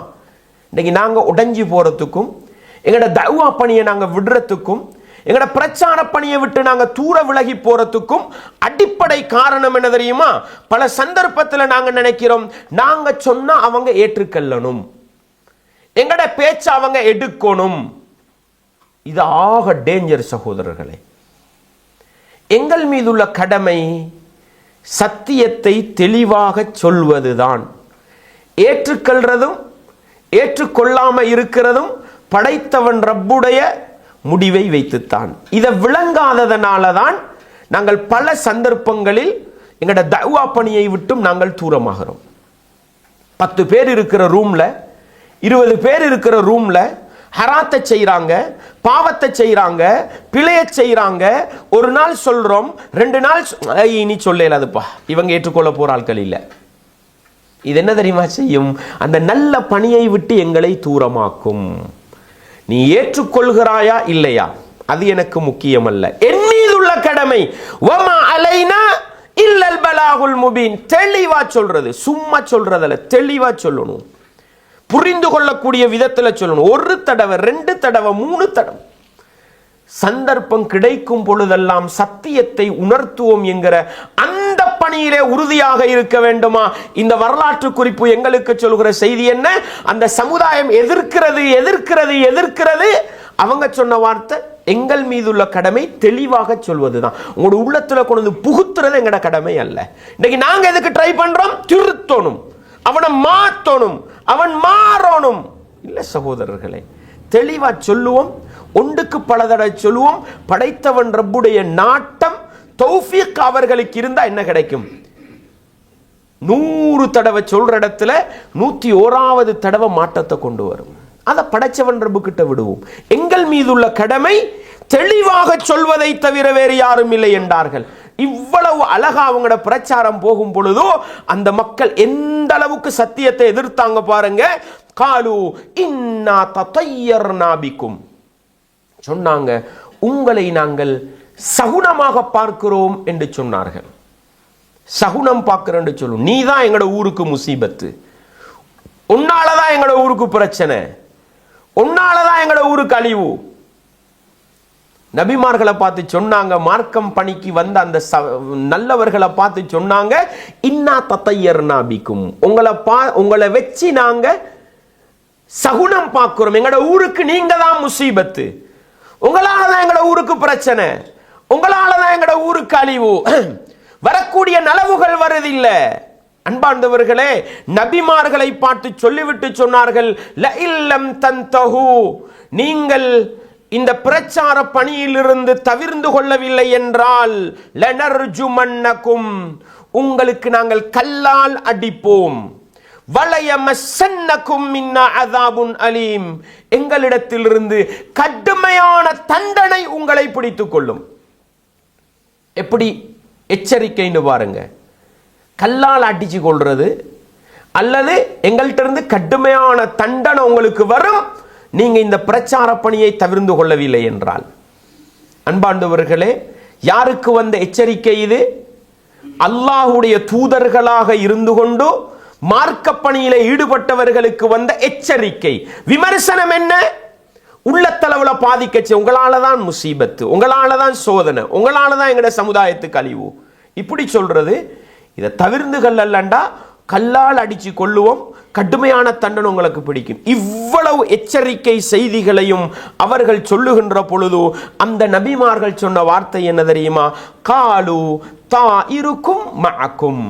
இன்னைக்கு நாங்க உடைஞ்சு போறதுக்கும், எங்களோட தஅவா பணியை நாங்க விடுறதுக்கும், எங்களோட பிரச்சார பணியை விட்டு நாங்க தூர விலகி போறதுக்கும் அடிப்படை காரணம் என்ன தெரியுமா? பல சந்தர்ப்பத்தில் நாங்க நினைக்கிறோம், நாங்க சொன்னா அவங்க ஏற்றுக்கொள்ளணும், எங்கட பேச்ச அவங்க எடுக்கணும். இது ஆக டேஞ்சர் சகோதரர்களே. எங்கள் மீதுள்ள கடமை சத்தியத்தை தெளிவாக சொல்வதுதான். ஏற்றுக்கொள்றதும் ஏற்றுக்கொள்ளாம இருக்கிறதும் படைத்தவன் ரப்புடைய முடிவை வைத்துத்தான். இதை விளங்காததனால தான் நாங்கள் பல சந்தர்ப்பங்களில் எங்களோட தஅவா பணியை விட்டும் நாங்கள் தூரமாகிறோம். 10 பேர் இருக்கிற ரூம்ல, 20 பேர் இருக்கிற ரூம்ல ஹராத்தை செய்யறாங்க, பாவத்தை செய்யறாங்க, பிழைய செய்யறாங்க. ஒரு நாள் சொல்றோம், 2 நாள் இனி சொல்லலதுப்பா, இவங்க ஏற்றுக்கொள்ள போற ஆட்கள் இல்ல. இது என்ன தெரியுமா செய்யும்? அந்த நல்ல பணியை விட்டு எங்களை தூரமாக்கும். நீ ஏற்றுக்கொள்கிறாயா இல்லையா அது எனக்கு முக்கியம் அல்ல. என் மீதுள்ள கடமை வமா அலைனா இல்லல் பலாகுல் முபீன். தெளிவா சொல்றது, சும்மா சொல்றதில்ல, தெளிவா சொல்லணும், புரிந்து கொள்ளக்கூடிய விதத்துல சொல்லணும். 1 தடவை 2 தடவை 3 தடவை சந்தர்ப்பம் கிடைக்கும் பொழுதெல்லாம் சத்தியத்தை உணர்த்துவோம் என்கிற அந்த பணியிலே உறுதியாக இருக்க வேண்டுமா? இந்த வரலாற்று குறிப்பு எங்களுக்கு சொல்கிற செய்தி என்ன? அந்த சமுதாயம் எதிர்க்கிறது எதிர்க்கிறது எதிர்க்கிறது. அவங்க சொன்ன வார்த்தை, எங்கள் மீதுள்ள கடமை தெளிவாக சொல்வதுதான். உங்களோட உள்ளத்துல கொண்டு புகுத்துறது எங்கட கடமை அல்ல. இன்னைக்கு நாங்க எதுக்கு ட்ரை பண்றோம்? திருத்தணும், அவனை மாத்தணும், அவன் மாறணும். இல்ல சகோதரர்களே, தெளிவா சொல்லுவோம், ஒன்றுக்கு பல தடவை சொல்லுவோம். படைத்தவன் ரப்புடைய நாட்டம் தௌஃபீக் அவர்களுக்கு இருந்தா என்ன கிடைக்கும்? 100 தடவை சொல்ற இடத்துல 101வது தடவை மாற்றத்தை கொண்டு வரும். அதை படைச்சவன் ரப்பு கிட்ட விடுவோம். எங்கள் மீதுள்ள கடமை தெளிவாக சொல்வதை தவிர வேறு யாரும் இல்லை என்றார்கள். இவ்வளவு அழகா அவங்களோட பிரச்சாரம் போகும் பொழுதோ அந்த மக்கள் எந்த அளவுக்கு சத்தியத்தை எதிர்த்தாங்க பாருங்க. காலு இன்னா ததையர்னா பிக்கும், சொன்னாங்க உங்களை நாங்கள் சகுனமாக பார்க்கிறோம் என்று சொன்னார்கள். சகுனம் பார்க்கிறேன் சொல்லும், நீ தான் எங்களோட ஊருக்கு முசீபத்து, உன்னாலதான் எங்களோட ஊருக்கு பிரச்சனை, உன்னாலதான் எங்களோட ஊருக்கு அழிவு. நபிமார்களை பார்த்து சொன்னாங்க, மார்க்கம் பணிக்கு வந்த அந்த நல்லவர்களை பார்த்து சொன்னாங்க, இன்னா ததையர்னா பிக்கும், உங்களை வச்சு நாங்க சகுனம் பார்க்கிறோம், எங்களோட ஊருக்கு நீங்க தான் முசீபத்து, உங்களாலதான் எங்களோட ஊருக்கு பிரச்சனை, உங்களாலதான் எங்களோட ஊருக்கு அழிவு, வரக்கூடிய நலவுகள் வருதில்லை. அன்பார்ந்தவர்களே, நபிமார்களை பார்த்து சொல்லிவிட்டு சொன்னார்கள், லஇல்லம் தன்தஹு, நீங்கள் இந்த பிரச்சார பணியிலிருந்து தவிர்ந்து கொள்ளவில்லை என்றால் லனர்ஜுமன்னகும், உங்களுக்கு நாங்கள் கல்லால் அடிப்போம், வலயமஸ்ஸன்னகும் மின்னா அஸாபுன் அலீம், எங்களிடத்திலிருந்து கடுமையான தண்டனை உங்களை பிடித்துக் கொள்ளும். எப்படி எச்சரிக்கைன்னு பாருங்க. கல்லால் அடிச்சு கொள்றது அல்லது எங்கள்கிட்ட இருந்து கடுமையான தண்டனை உங்களுக்கு வரும் நீங்க இந்த பிரச்சார பணியை தவிர்த்து கொள்ளவில்லை என்றால். அன்பாண்டவர்களே, யாருக்கு வந்த எச்சரிக்கை இது? அல்லாஹ்வுடைய தூதர்களாக இருந்து கொண்டு மார்க்க பணியிலே ஈடுபட்டவர்களுக்கு வந்த எச்சரிக்கை. விமர்சனம் என்ன? உள்ளத்தளவுல பாதிக்கச்சு, உங்களாலதான் முசீபத்து, உங்களாலதான் சோதனை, உங்களாலதான் எங்கட சமுதாயத்துக்கு அழிவு, இப்படி சொல்றது. இதை தவிர்ந்து கொள்ளலண்டா கல்லால் அடிச்சு கொள்ளுவோம், கடுமையான தண்டனை உங்களுக்கு பிடிக்கும். இவ்வளவு எச்சரிக்கை செய்திகளையும் அவர்கள் சொல்லுகின்ற பொழுது அந்த நபிமார்கள் சொன்ன வார்த்தை என்ன தெரியுமா? காலு தாஇருக்கும் மஅக்கும்,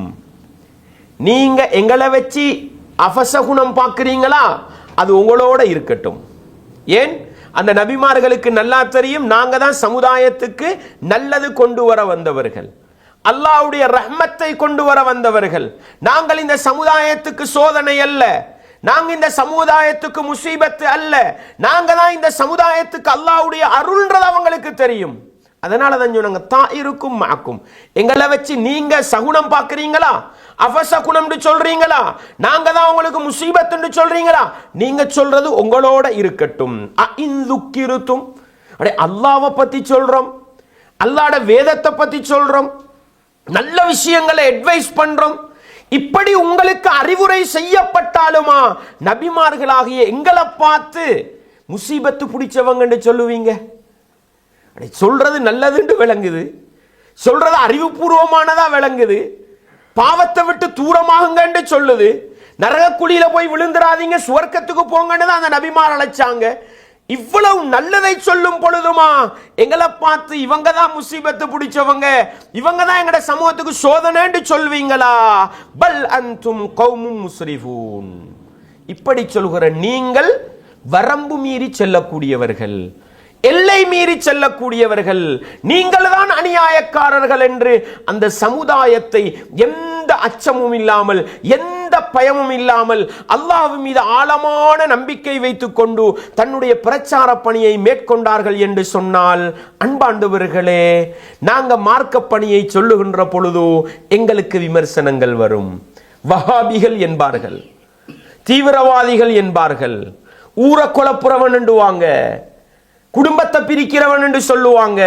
நீங்க எங்களை வச்சு அபசகுணம் பார்க்கிறீங்களா, அது உங்களோட இருக்கட்டும். ஏன்? அந்த நபிமார்களுக்கு நல்லா தெரியும், நாங்க தான் சமுதாயத்துக்கு நல்லது கொண்டு வர வந்தவர்கள், அல்லாஹ்வுடைய ரஹ்மத்தை கொண்டு வர வந்தவர்கள். நாங்கள் இந்த சமுதாயத்துக்கு சோதனை அல்ல, நாங்க இந்த சமுதாயத்துக்கு முசீபத்து அல்ல, நாங்க தான் இந்த சமுதாயத்துக்கு அல்லாஹ்வுடைய அருள்ன்றது அவங்களுக்கு தெரியும். அதனால தான் சொன்னாங்க தாயிருக்கு மாக்கும், எங்களை வச்சு நீங்க சகுனம் பார்க்கறீங்களா, அபசகுனம்னு சொல்றீங்களா, நாங்க தான் உங்களுக்கு முசீபத்துன்னு சொல்றீங்களா, நீங்க சொல்றது உங்களோட இருக்கட்டும். அஇன்துக்கிருத்தும், அடே அல்லாஹ்வை பத்தி சொல்றோம், அல்லாஹ்வோட வேதத்தை பத்தி சொல்றோம், நல்ல விஷயங்களை அட்வைஸ் பண்றோம், இப்படி உங்களுக்கு அறிவுரை செய்யப்பட்டாலுமா நபிமார்களாகிய எங்களை பார்த்து முசீபத்து பிடிச்சவங்கன்னு சொல்லுவீங்க? சொல்றது நல்லதுன்னு விளங்குது, சொல்றது அறிவுபூர்வமானதா விளங்குது, பாவத்தை விட்டு தூரமாகுங்கன்னு சொல்லுது, நரக குழியில போய் விழுந்துராதீங்க சுவர்க்கத்துக்கு போங்கன்னு தான் அந்த நபிமார் அழைச்சாங்க. இவ்வளவு நல்லதை சொல்லும் பொழுதுமா எங்களை பார்த்து இவங்க தான் முசீபத்து பிடிச்சவங்க, இவங்க தான் எங்கட சமூகத்துக்கு சோதனைன்னு சொல்வீங்களா? பல் அன்தும் கௌமும் முஸ்ரிஃபூன், இப்படி சொல்கிற நீங்கள் வரம்பு மீறி செல்லக்கூடியவர்கள், எல்லை மீறி செல்லக்கூடியவர்கள், நீங்கள் தான் அநியாயக்காரர்கள் என்று அந்த சமுதாயத்தை எந்த அச்சமும் இல்லாமல் எந்த பயமும் இல்லாமல் அல்லாஹ் மீது ஆழமான நம்பிக்கை வைத்துக் கொண்டு தன்னுடைய பிரச்சார பணியை மேற்கொண்டார்கள் என்று சொன்னால், அன்பாண்டவர்களே, நாங்க மார்க்க பணியை சொல்லுகின்ற பொழுது எங்களுக்கு விமர்சனங்கள் வரும். வஹாபிகள் என்பார்கள், தீவிரவாதிகள் என்பார்கள், ஊர கொலப்புறவன் என்றுவாங்க, குடும்பத்தை பிரிக்கிறவன் என்று சொல்லுவாங்க.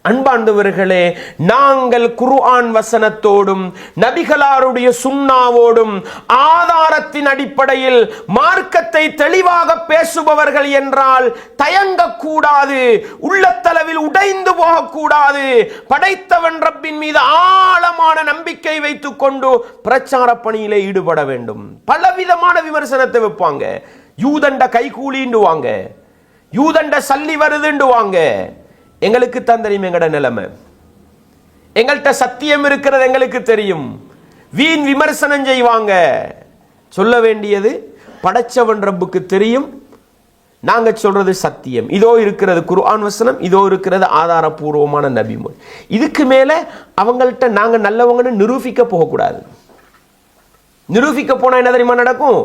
அன்பாண்டவர்களே, நாங்கள் குர்ஆன் வசனத்தோடும் நபிகளாருடைய சுன்னாவோடும் ஆதாரத்தின் அடிப்படையில் மார்க்கத்தை தெளிவாக பேசுபவர்கள் என்றால் தயங்கக்கூடாது, உள்ளத்தளவில் உடைந்து போகக்கூடாது, படைத்தவன் ரப்பின் மீது ஆழமான நம்பிக்கை வைத்துக் கொண்டு பிரச்சார பணியிலே ஈடுபட வேண்டும். பலவிதமான விமர்சனத்தை வைப்பாங்க. யூதண்ட கைகூலிண்டுவாங்க, யூதண்ட சல்லி வருதுண்டுவாங்க. எங்களுக்கு தான் தெரியும் எங்கட நிலைமை, எங்கள்கிட்ட சத்தியம் இருக்கிறது எங்களுக்கு தெரியும். வீண் விமர்சனம் செய்வாங்க. சொல்ல வேண்டியது படைச்சவன் ரப்புக்கு தெரியும், நாங்க சொல்றது சத்தியம். இதோ இருக்கிறது குர்ஆன் வசனம், இதோ இருக்கிறது ஆதாரபூர்வமான நபிமொழி. இதுக்கு மேல அவங்கள்ட்ட நாங்க நல்லவங்கன்னு நிரூபிக்க போகக்கூடாது. நிரூபிக்க போனா என்ன தெரியுமா நடக்கும்?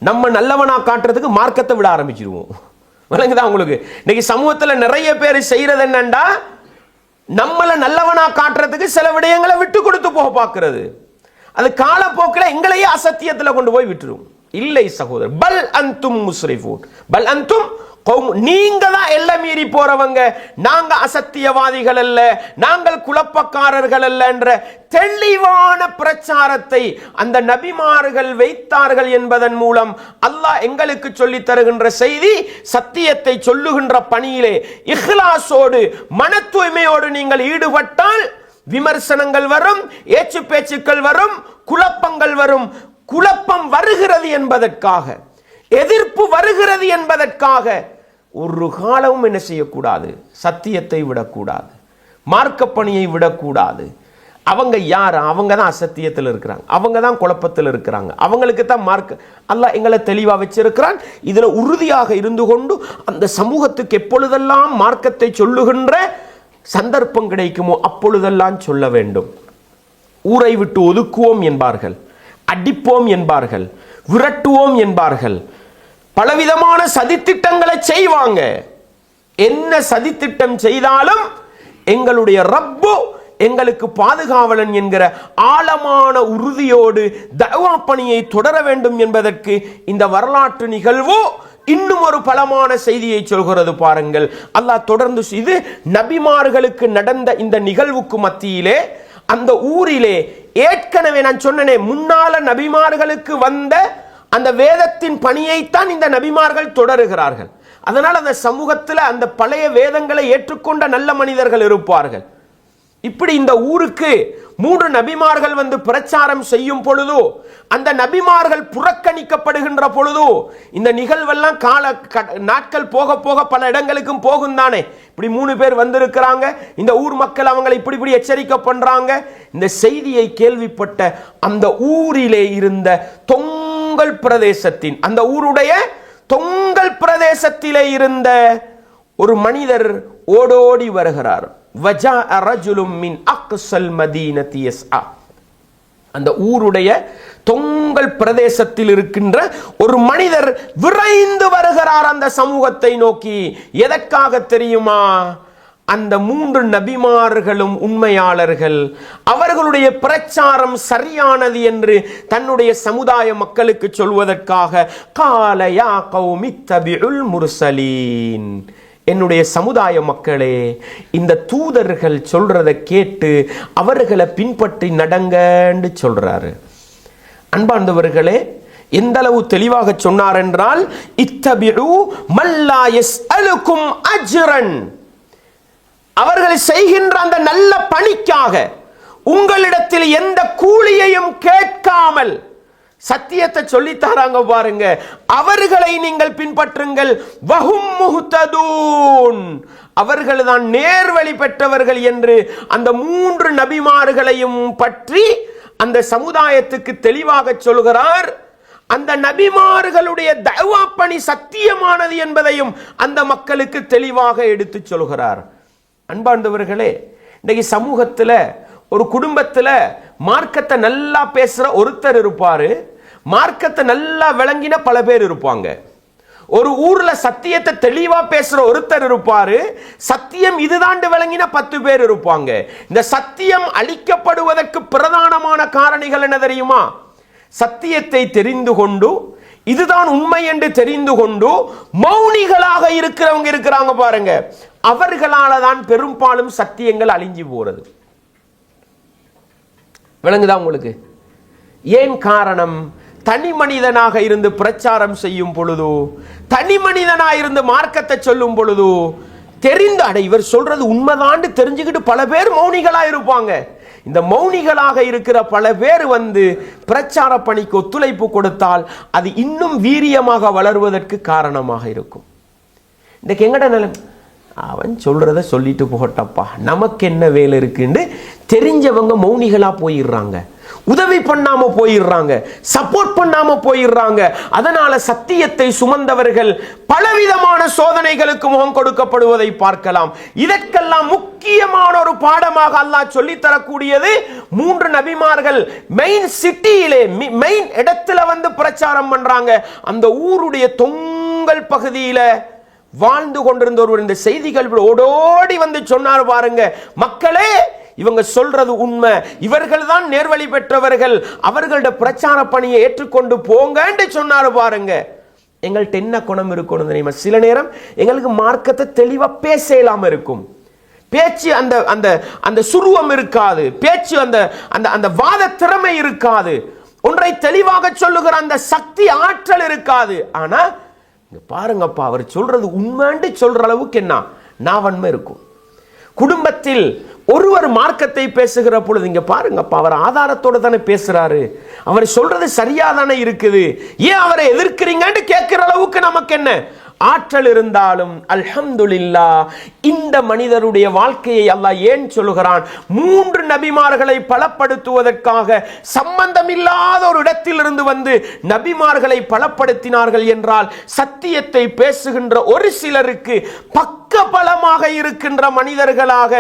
நம்ம நல்லவனா காட்டுறதுக்கு மார்க்கத்தை விட ஆரம்பிச்சிருவோம். விளங்குதா உங்களுக்கு? இன்னைக்கு சமூகத்தில் நிறைய பேர் செய்யறது என்னண்டா, நம்மளை நல்லவனா காட்டுறதுக்கு சில விடயங்களை விட்டு கொடுத்து போக பார்க்கிறது. அது காலப்போக்கில் எங்களையே அசத்தியத்தில் கொண்டு போய் விட்டுரும். இல்லை சகோதரர், பல் அன்தும் முஸ்ரிஃபூன், பல் அன்தும் கௌம், நீங்க தான் எல்லை மீறி போறவங்க, நாங்க அசத்தியவாதிகள் அல்ல, நாங்கள் குழப்பக்காரர்கள் அல்ல என்ற தெளிவான பிரச்சாரத்தை அந்த நபிமார்கள் வைத்தார்கள் என்பதன் மூலம் அல்லாஹ் எங்களுக்கு சொல்லி தருகின்ற செய்தி, சத்தியத்தை சொல்லுகின்ற பணியிலே இஹ்லாஸோடு மன தூய்மையோடு நீங்கள் ஈடுபட்டால் விமர்சனங்கள் வரும், ஏச்சு பேச்சுக்கள் வரும், குழப்பங்கள் வரும். குழப்பம் வருகிறது என்பதற்காக, எதிர்ப்பு வருகிறது என்பதற்காக ஒரு காலமும் என்ன செய்யக்கூடாது? சத்தியத்தை விடக்கூடாது, மார்க்க பணியை விடக்கூடாது. அவங்க யார்? அவங்க தான் அசத்தியத்தில் இருக்கிறாங்க, அவங்க தான் குழப்பத்தில் இருக்கிறாங்க, அவங்களுக்கு தான் மார்க்க அல்லாஹ் எங்களை தெளிவாக வச்சிருக்கிறான். இதில் உறுதியாக இருந்து கொண்டு அந்த சமூகத்துக்கு எப்பொழுதெல்லாம் மார்க்கத்தை சொல்லுகின்ற சந்தர்ப்பம் கிடைக்குமோ அப்பொழுதெல்லாம் சொல்ல வேண்டும். ஊரை விட்டு ஒதுக்குவோம் என்பார்கள், அடிப்போம் என்பார்கள், விரட்டுவோம் என்பார்கள், பலவிதமான சதித்திட்டங்களை செய்வாங்க. என்ன சதித்திட்டம் செய்தாலும் எங்களுடைய ரப்பு எங்களுக்கு பாதுகாவலன் என்கிற ஆழமான உறுதியோடு தஅவா பணியை தொடர வேண்டும் என்பதற்கு இந்த வரலாற்று நிகழ்வு இன்னும் ஒரு பலமான செய்தியை சொல்கிறது. பாருங்கள், அல்லாஹ் தொடர்ந்து இது நபிமார்களுக்கு நடந்த இந்த நிகழ்வுக்கு மத்தியிலே அந்த ஊரிலே ஏற்கனவே நான் சொன்னனே, முன்னால நபிமார்களுக்கு வந்த அந்த வேதத்தின் பணியைத்தான் இந்த நபிமார்கள் தொடருகிறார்கள். அதனால் அந்த சமூகத்தில் அந்த பழைய வேதங்களை ஏற்றுக்கொண்ட நல்ல மனிதர்கள் இருப்பார்கள். இப்படி இந்த ஊருக்கு 3 நபிமார்கள் வந்து பிரச்சாரம் செய்யும் பொழுது, அந்த நபிமார்கள் புறக்கணிக்கப்படுகின்ற பொழுது, இந்த நிகழ்வெல்லாம் நாட்கள் போக போக பல இடங்களுக்கும் போகும் தானே. இப்படி 3 பேர் வந்திருக்கிறாங்க, இந்த ஊர் மக்கள் அவங்களை இப்படி எச்சரிக்கை பண்றாங்க. இந்த செய்தியை கேள்விப்பட்ட அந்த ஊரிலே இருந்த தொங்கல் பிரதேசத்தின், அந்த ஊருடைய தொங்கல் பிரதேசத்திலே இருந்த ஒரு மனிதர் ஓடோடி வருகிறார். வஜாஅ ரஜுலும் மின் அக்ஸல் மதீனதி யஸ்ஆ, அந்த ஊருடைய தொங்கல் பிரதேசத்தில் இருக்கின்ற ஒரு மனிதர் விரைந்து வருகிறார் அந்த சமூகத்தை நோக்கி. எதற்காக தெரியுமா? அந்த 3 நபிமார்களும் உண்மையாளர்கள், அவர்களுடைய பிரச்சாரம் சரியானது என்று தன்னுடைய சமுதாய மக்களுக்கு சொல்வதற்காக கால யா கௌமி தபிஉல் முர்சலீன், என்னுடைய சமுதாய மக்களே இந்த தூதர்கள் சொல்றதை கேட்டு அவர்களை பின்பற்றி நடங்கன்னு சொல்றாரு. அன்பார்ந்தவர்களே, எந்த அளவு தெளிவாக சொன்னார் என்றால், இத்தபிஉ மல்லா யஸ்அலுக்கும் அஜ்ரன், அவர்கள் செய்கின்ற அந்த நல்ல பணிக்காக உங்களிடத்தில் எந்த கூலியையும் கேட்காமல் சத்தியத்தை சொல்லித்தாராங்க பாருங்க, அவர்களை நீங்கள் பின்பற்றுங்கள். வஹும் முஹ்ததூன், அவர்கள் தான் நேர்வழி பெற்றவர்கள் என்று அந்த 3 நபிமார்களையும் பற்றி அந்த சமுதாயத்துக்கு தெளிவாக சொல்கிறார். அந்த நபிமார்களுடைய தஅவா பணி சத்தியமானது என்பதையும் அந்த மக்களுக்கு தெளிவாக எடுத்து சொல்கிறார். அன்பார்ந்தவர்களே, இன்னைக்கு சமூகத்துல ஒரு குடும்பத்துல மார்க்கத்தை நல்லா பேசுற ஒருத்தர் இருப்பாரு, மார்க்கத்தை நல்லா விளங்கின பல பேர் இருப்பாங்க. ஒரு ஊர்ல சத்தியத்தை தெளிவா பேசுற ஒருத்தர் இருப்பாரு, சத்தியம் இதுதாண்டு விளங்கின 10 பேர் இருப்பாங்க. இந்த சத்தியம் அளிக்கப்படுவதற்கு பிரதானமான காரணிகள் என்ன தெரியுமா? சத்தியத்தை தெரிந்து கொண்டு இதுதான் உண்மை என்று தெரிந்து கொண்டு மௌனிகளாக இருக்கிறவங்க இருக்கிறாங்க பாருங்க, அவர்களால தான் பெரும்பாலும் சத்தியங்கள் அழிஞ்சு போறது. விளங்குதா உங்களுக்கு? ஏன் காரணம்? தனி மனிதனாக இருந்து பிரச்சாரம் செய்யும் பொழுது, தனி மனிதனாக இருந்து மார்க்கத்தை சொல்லும் பொழுது தெரிந்து அட இவர் சொல்றது உண்மைதான்னு தெரிஞ்சுக்கிட்டு பல பேர் மௌனிகளா இருப்பாங்க. இந்த மௌனிகளாக இருக்கிற பல பேர் பிரச்சார பணிக்கு ஒத்துழைப்பு கொடுத்தால் அது இன்னும் வீரியமாக வளர்வதற்கு காரணமாக இருக்கும். இன்றைக்கு எங்கட நிலம், அவன் சொல்றத சொல்லிட்டு போகட்டப்பா, நமக்கு என்ன வேலை இருக்குன்னு தெரிஞ்சவங்க மௌனிகளா போயிடுறாங்க, உதவி பண்ணாம போயிடுறாங்க, சப்போர்ட் பண்ணாம போயிடுறாங்க. அதனால சத்தியத்தை சுமந்தவர்கள் பலவிதமான சோதனைகளுக்கு முகம் கொடுக்கப்படுவதை பார்க்கலாம். இதற்கெல்லாம் முக்கியமான ஒரு பாடமாக அல்லாஹ் சொல்லி தரக்கூடியது, 3 நபிமார்கள் மெயின் சிட்டியிலே மெயின் இடத்துல பிரச்சாரம் பண்றாங்க. அந்த ஊருடைய தொங்கல் பகுதியில வாழ்ந்து கொண்டிருந்த ஒருவர் இந்த செய்திகள் ஓடோடி சொன்னார் பாருங்க, மக்களே இவங்க சொல்றது உண்மை, இவர்கள் தான் நேர்வழி பெற்றவர்கள், அவர்களோட பிரச்சார பணியை ஏற்றுக்கொண்டு போங்கன்னு சொன்னாரு பாருங்க. எங்கள்கிட்ட என்ன குணம் இருக்கணும் தெரியுமா? சில நேரம் எங்களுக்கு மார்க்கத்தை தெளிவா பேச இல்லாம இருக்கும், பேச்சு அந்த அந்த அந்த சுருவம் இருக்காது, பேச்சு அந்த அந்த அந்த வாத திறமை இருக்காது, ஒன்றை தெளிவாக சொல்லுகிற அந்த சக்தி ஆற்றல் இருக்காது. ஆனா பாருங்கப்பா, அவர் சொல்றது உண்மைன்னு சொல்ற அளவுக்கு என்ன நாவன்மை இருக்கும். குடும்பத்தில் ஒருவர் மார்க்கத்தை பேசுகிற பொழுது இங்க பாருங்கப்பா, அவர் ஆதாரத்தோட தானே பேசுறாரு, அவர் சொல்றது சரியா தானே இருக்குது, ஏன் அவரை எதிர்க்கிறீங்கன்னு கேட்கிற அளவுக்கு நமக்கு என்ன ஆற்றல் இருந்தாலும் அல்ஹம்துலில்லாஹ், இந்த மனிதருடைய வாழ்க்கையை அல்லாஹ் ஏன் சொல்லுகிறான்? 3 நபிமார்களை பலப்படுத்துவதற்காக சம்பந்தமில்லாத ஒரு இடத்திலிருந்து நபிமார்களை பலப்படுத்தினார்கள் என்றால், சத்தியத்தை பேசுகின்ற ஒரு சிலருக்கு பக்க பலமாக இருக்கின்ற மனிதர்களாக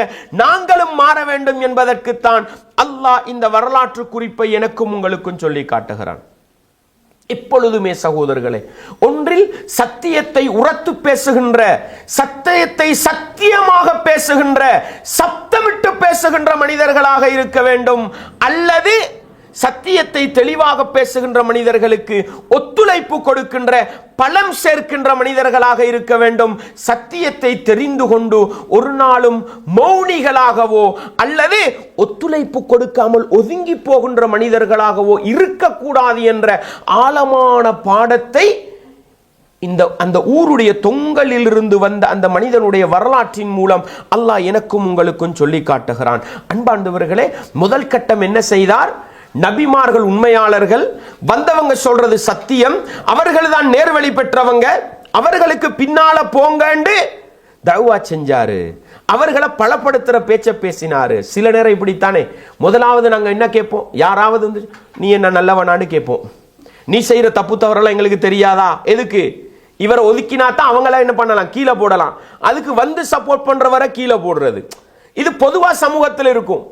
நாங்களும் மாற வேண்டும் என்பதற்குத்தான் அல்லாஹ் இந்த வரலாற்று குறிப்பை எனக்கும் உங்களுக்கும் சொல்லி காட்டுகிறான். இப்பொழுதுமே சகோதரர்களே, ஒன்றில் சத்தியத்தை உரத்து பேசுகின்ற, சத்தியத்தை சத்தியமாக பேசுகின்ற, சப்தமிட்டு பேசுகின்ற மனிதர்களாக இருக்க வேண்டும், அல்லது சத்தியத்தை தெளிவாக பேசுகின்ற மனிதர்களுக்கு ஒத்துழைப்பு கொடுக்கின்ற, பலம் சேர்க்கின்ற மனிதர்களாக இருக்க வேண்டும். சத்தியத்தை தெரிந்து கொண்டு ஒரு நாளும் மௌனிகளாகவோ அல்லது ஒத்துழைப்பு கொடுக்காமல் ஒதுங்கி போகின்ற மனிதர்களாகவோ இருக்கக்கூடாது என்ற ஆழமான பாடத்தை அந்த ஊருடைய தொங்கலில் இருந்து வந்த அந்த மனிதனுடைய வரலாற்றின் மூலம் அல்லாஹ் எனக்கும் உங்களுக்கும் சொல்லி காட்டுகிறான். அன்பார்ந்தவர்களே, முதல் கட்டம் என்ன செய்தார்? நபிமார்கள் உண்மையாளர்கள், வந்தவங்க சொல்றது சத்தியம், அவர்கள் தான் நேர்வழி பெற்றவங்க, அவர்களுக்கு பின்னால போங்கன்னு தஅவா செஞ்சாரு, அவர்களை பலப்படுத்துற பேச்ச பேசினாரு. சில நேரம் இப்படித்தானே, முதலாவது நாங்க என்ன கேட்போம்? யாராவது நீ என்ன நல்லவனான்னு கேட்போம். நீ செய்யற தப்பு தவறெல்லாம் எங்களுக்கு தெரியாதா? எதுக்கு? இவரை ஒதுக்கினாத்தான் அவங்கள என்ன பண்ணலாம், கீழே போடலாம். அதுக்கு சப்போர்ட் பண்றவரை கீழே போடுறது, இது பொதுவா சமூகத்தில் இருக்கும்.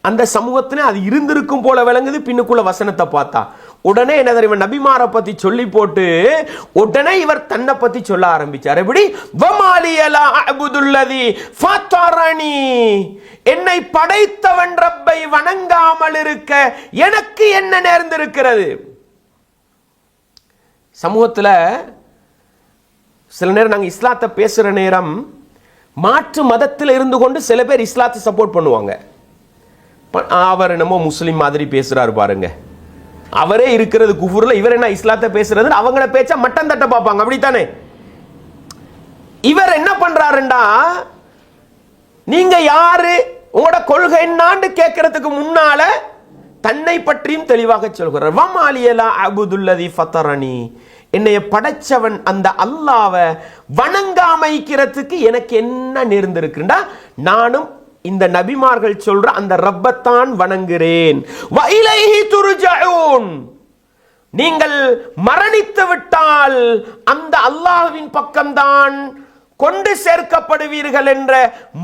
அந்த சமூகத்திலே அது இருந்திருக்கும் போல விளங்குது. பின்னுக்குள்ள வசனத்தை பார்த்தா உடனே என்ன தெரியுமா, நபிமாரை பத்தி சொல்லி போட்டு உடனே இவர் தன்னை பத்தி சொல்ல ஆரம்பிச்சார். எப்படி? வமாலியலா அபுதுல்லதி ஃபதரனி, என்னை படைத்தவன் ரப்பை வணங்காமல் இருக்க எனக்கு என்ன நேர்ந்திருக்கிறது. சமூகத்துல சில நேரம் நாங்க இஸ்லாத்தை பேசுற நேரம் மாற்று மதத்தில் இருந்து கொண்டு சில பேர் இஸ்லாத்தை சப்போர்ட் பண்ணுவாங்க. அவர் என்னமோ முஸ்லிம் மாதிரி பேசுறாரு பாருங்க, அவரே இருக்கிறது குஃபுர்ல, இவர் என்ன இஸ்லாத்தை பேசுறது, அவங்கள பேச்சா மட்டம் தட்ட பார்ப்பாங்க. அப்படித்தானே? இவர் என்ன பண்றாருண்டா, நீங்க யாரு, உங்களோட கொள்கை என்னான்னு கேட்கறதுக்கு முன்னால தன்னை பற்றியும் தெளிவாக சொல்கிறார். வமாலியலா அபுதுல்லதி ஃபதரனி, என்னைய படைச்சவன் அந்த அல்லாஹ்வை வணங்காமைக்கிறதுக்கு எனக்கு என்ன நேர்ந்திருக்குண்டா, நானும் இந்த நபிமார்கள் சொல்ற அந்த ரப்பத்தான் வணங்குறேன். வஇலைஹி துர்ஜஊன், நீங்கள் மரணித்து விட்டால் அந்த அல்லாஹ்வின் பக்கம்தான் கொண்டு சேர்க்கப்படுவீர்கள் என்ற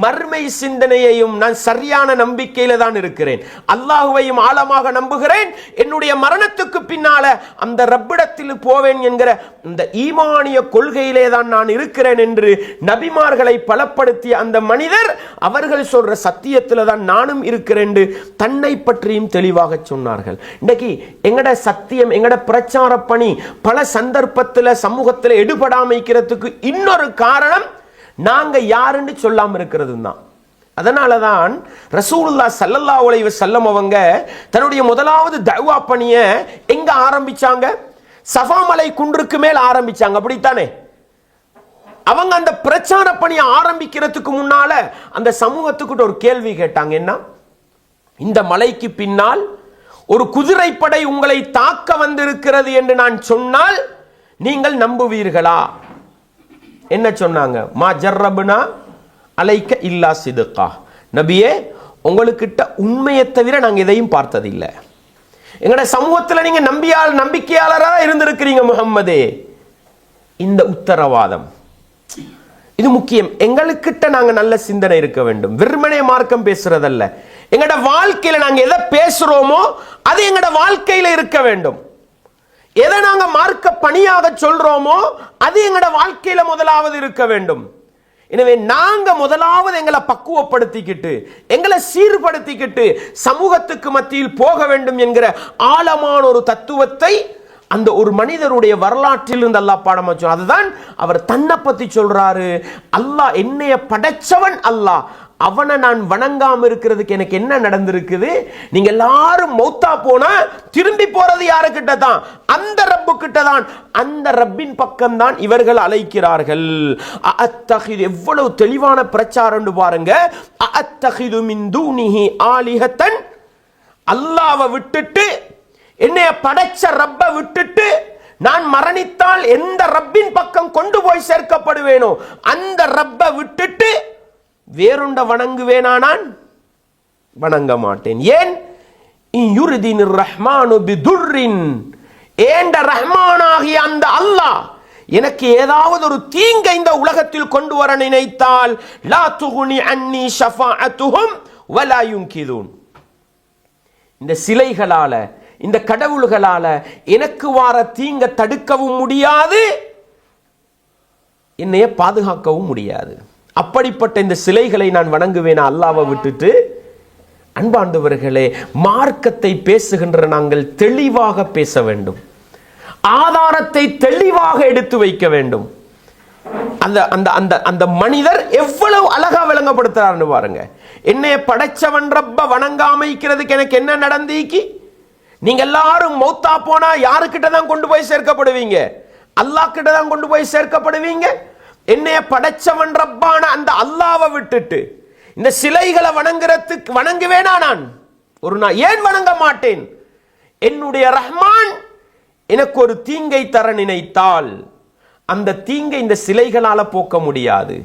மர்மை சிந்தனையையும் நான் சரியான நம்பிக்கையில தான் இருக்கிறேன். அல்லாஹுவையும் ஆழமாக நம்புகிறேன். என்னுடைய மரணத்துக்கு பின்னால அந்த ரப்பிடத்தில் போவேன் என்கிற இந்த ஈமானிய கொள்கையிலே தான் நான் இருக்கிறேன் என்று நபிமார்களை பலப்படுத்திய அந்த மனிதர் அவர்கள் சொல்ற சத்தியத்தில் தான் நானும் இருக்கிறேன் என்று தன்னை பற்றியும் தெளிவாக சொன்னார்கள். இன்னைக்கு எங்கட சத்தியம், எங்கட பிரச்சார பணி பல சந்தர்ப்பத்தில் சமூகத்தில் எடுபடாமைக்கிறதுக்கு இன்னொரு காரணம் நாங்க யாருன்னு சொல்லாம இருக்கிறது தான். அதனாலதான் ரசூலுல்லாஹ் ஸல்லல்லாஹு அலைஹி வஸல்லம் அவங்க தன்னுடைய முதலாவது தஅவா பணியை எங்க ஆரம்பிச்சாங்க? சஃபா மலை குன்றுக்கு மேல் ஆரம்பிச்சாங்க. அப்படித்தானே? அவங்க அந்த பிரச்சார பணியை ஆரம்பிக்கிறதுக்கு முன்னால அந்த சமூகத்துக்கிட்ட ஒரு கேள்வி கேட்டாங்க. என்ன? இந்த மலைக்கு பின்னால் ஒரு குதிரைப்படை உங்களை தாக்க வந்திருக்கிறது என்று நான் சொன்னால் நீங்கள் நம்புவீர்களா? என்ன சொன்னாங்க? மா ஜர்ரபுனா அலைக்க இல்லா சிதுகா, நபியே உங்களுக்கிட்ட உண்மையை தவிர நாங்கள் எதையும் பார்த்ததில்லை. எங்கட சமூகத்தில் நீங்க நம்பிக்கையாளராக இருந்திருக்கிறீங்க முஹம்மதே. இந்த உத்தரவாதம் இது முக்கியம். எங்களுக்கிட்ட நாங்க நல்ல சிந்தனை இருக்க வேண்டும். வெறுமனே மார்க்கம் பேசுறதல்ல. எங்கட வாழ்க்கையில நாங்க எதை பேசுறோமோ அது எங்கட வாழ்க்கையில இருக்க வேண்டும். எதை நாங்க மார்க்க பணியாக சொல்றோமோ அது எங்கட வாழ்க்கையில முதலாவது இருக்க வேண்டும். எனவே நாங்க முதலாவது எங்களை பக்குவப்படுத்திக்கிட்டு எங்களை சீர்படுத்திக்கிட்டு சமூகத்துக்கு மத்தியில் போக வேண்டும் என்கிற ஆழமான ஒரு தத்துவத்தை அந்த ஒரு மனிதருடைய வரலாற்றில் இருந்து அல்லாஹ் பாடம் வச்சோம். அதுதான் அவர் தன்னை பத்தி சொல்றாரு. அல்லாஹ் என்னைய படைச்சவன் அல்லாஹ், அவனை நான் வணங்காம இருக்கிறதுக்கு எனக்கு என்ன நடந்திருக்குது? நீங்க எல்லாரும் மௌத்தா போனா திரும்பி போறது யாருக்கிட்ட தான்? அந்த ரப்பு கிட்ட தான். அந்த ரப்பின் பக்கம் தான் இவர்கள் அழைக்கிறார்கள். அத்தஹிது, எவ்வளவு தெளிவான பிரச்சாரம் பாருங்க. அத்தஹிது மின் தூனிஹி ஆலிஹத்தன், அல்லாஹ்வை விட்டுட்டு, என்னைய படைச்ச ரப்ப விட்டுட்டு நான் மரணித்தால் எந்த ரப்பின் பக்கம் கொண்டு போய் சேர்க்கப்படுவேனோ அந்த ரப்ப விட்டுட்டு வேறொண்ட வணங்குவேனா? நான் வணங்க மாட்டேன். ஏன்? யுரிதினிர் ரஹ்மானு பிதுர்ரின், ஏண்ட ரஹ்மானாகிய அந்த அல்லாஹ் எனக்கு ஏதாவது ஒரு தீங்கை இந்த உலகத்தில் கொண்டு வர நினைத்தால் லா துகுனி அன்னி ஷஃபாஅத்துஹும் வலா யுன்கிதுன், இந்த சிலைகளால இந்த கடவுள்களால எனக்கு வார தீங்க தடுக்கவும் முடியாது, என்னைய பாதுகாக்கவும் முடியாது. அப்படிப்பட்ட இந்த சிலைகளை நான் வணங்குவேன் அல்லாஹ்வை விட்டுட்டு? அன்பார்ந்தவர்களே, மார்க்கத்தை பேசுகின்ற நாங்கள் தெளிவாக பேச வேண்டும். ஆதாரத்தை தெளிவாக எடுத்து வைக்க வேண்டும். அந்த அந்த அந்த அந்த மனிதர் எவ்வளவு அழகா விளங்கப்படுத்துறாருன்னு பாருங்க. என்னைய படைச்சவன் ரப்ப வணங்காமைக்கிறதுக்கு எனக்கு என்ன நடந்தீக்கி? நீங்க எல்லாரும் மௌத்தா போனா யாருக்கிட்ட தான் கொண்டு போய் சேர்க்கப்படுவீங்க? அல்லாஹ் கிட்ட தான் கொண்டு போய் சேர்க்கப்படுவீங்க. என்னைய படைச்சவன் ரப்பான அந்த அல்லாஹ்வை விட்டுட்டு இந்த சிலைகளை வணங்குவேனா? நான் ஒரு நாள் ஏன் வணங்க மாட்டேன்? என்னுடைய ரஹ்மான் எனக்கு ஒரு தீங்கை தர நினைத்தால் அந்த தீங்கை இந்த சிலைகளால போக்க முடியாது.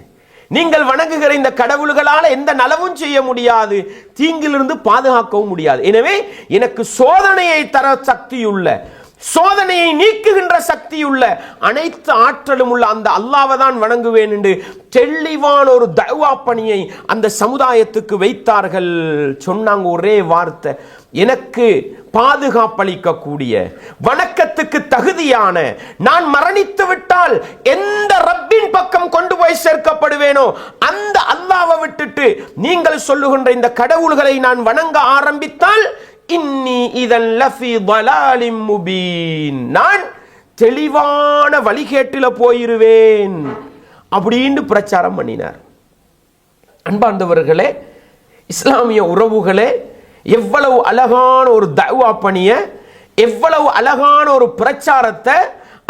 நீங்கள் வணங்குகிற இந்த கடவுள்களால எந்த நலவும் செய்ய முடியாது, தீங்கிலிருந்து பாதுகாக்கவும் முடியாது. எனவே எனக்கு சோதனையை தர சக்தியுள்ள, சோதனையை நீக்குகின்ற சக்தியுள்ள அனைத்து ஆற்றலும் உள்ள அந்த அல்லாஹ்வை தான் வணங்குவேன் என்று தெளிவான ஒரு தஅவா பணியை அந்த சமுதாயத்துக்கு வைத்தார்கள். சொன்னாங்க ஒரே வார்த்தை, எனக்கு பாதுகாப்பளிக்கக்கூடிய வணக்கத்துக்கு தகுதியான, நான் மரணித்து விட்டால் எந்த ரப்பின் பக்கம் கொண்டு போய் சேர்க்கப்படுவேனோ அந்த அல்லாஹ்வை விட்டுட்டு நீங்கள் சொல்லுகின்ற இந்த கடவுள்களை நான் வணங்க ஆரம்பித்தால் இன்னி இதன் லஃபி ضلالிம் முபீன், நான் தெளிவான வழிகேட்டில போயிருவேன் அப்படின்னு பிரச்சாரம் பண்ணினார். அன்பார்ந்தவர்களே, இஸ்லாமிய உறவுகளே, எவ்வளவு அழகான ஒரு தஅவா பணிய, எவ்வளவு அழகான ஒரு பிரச்சாரத்தை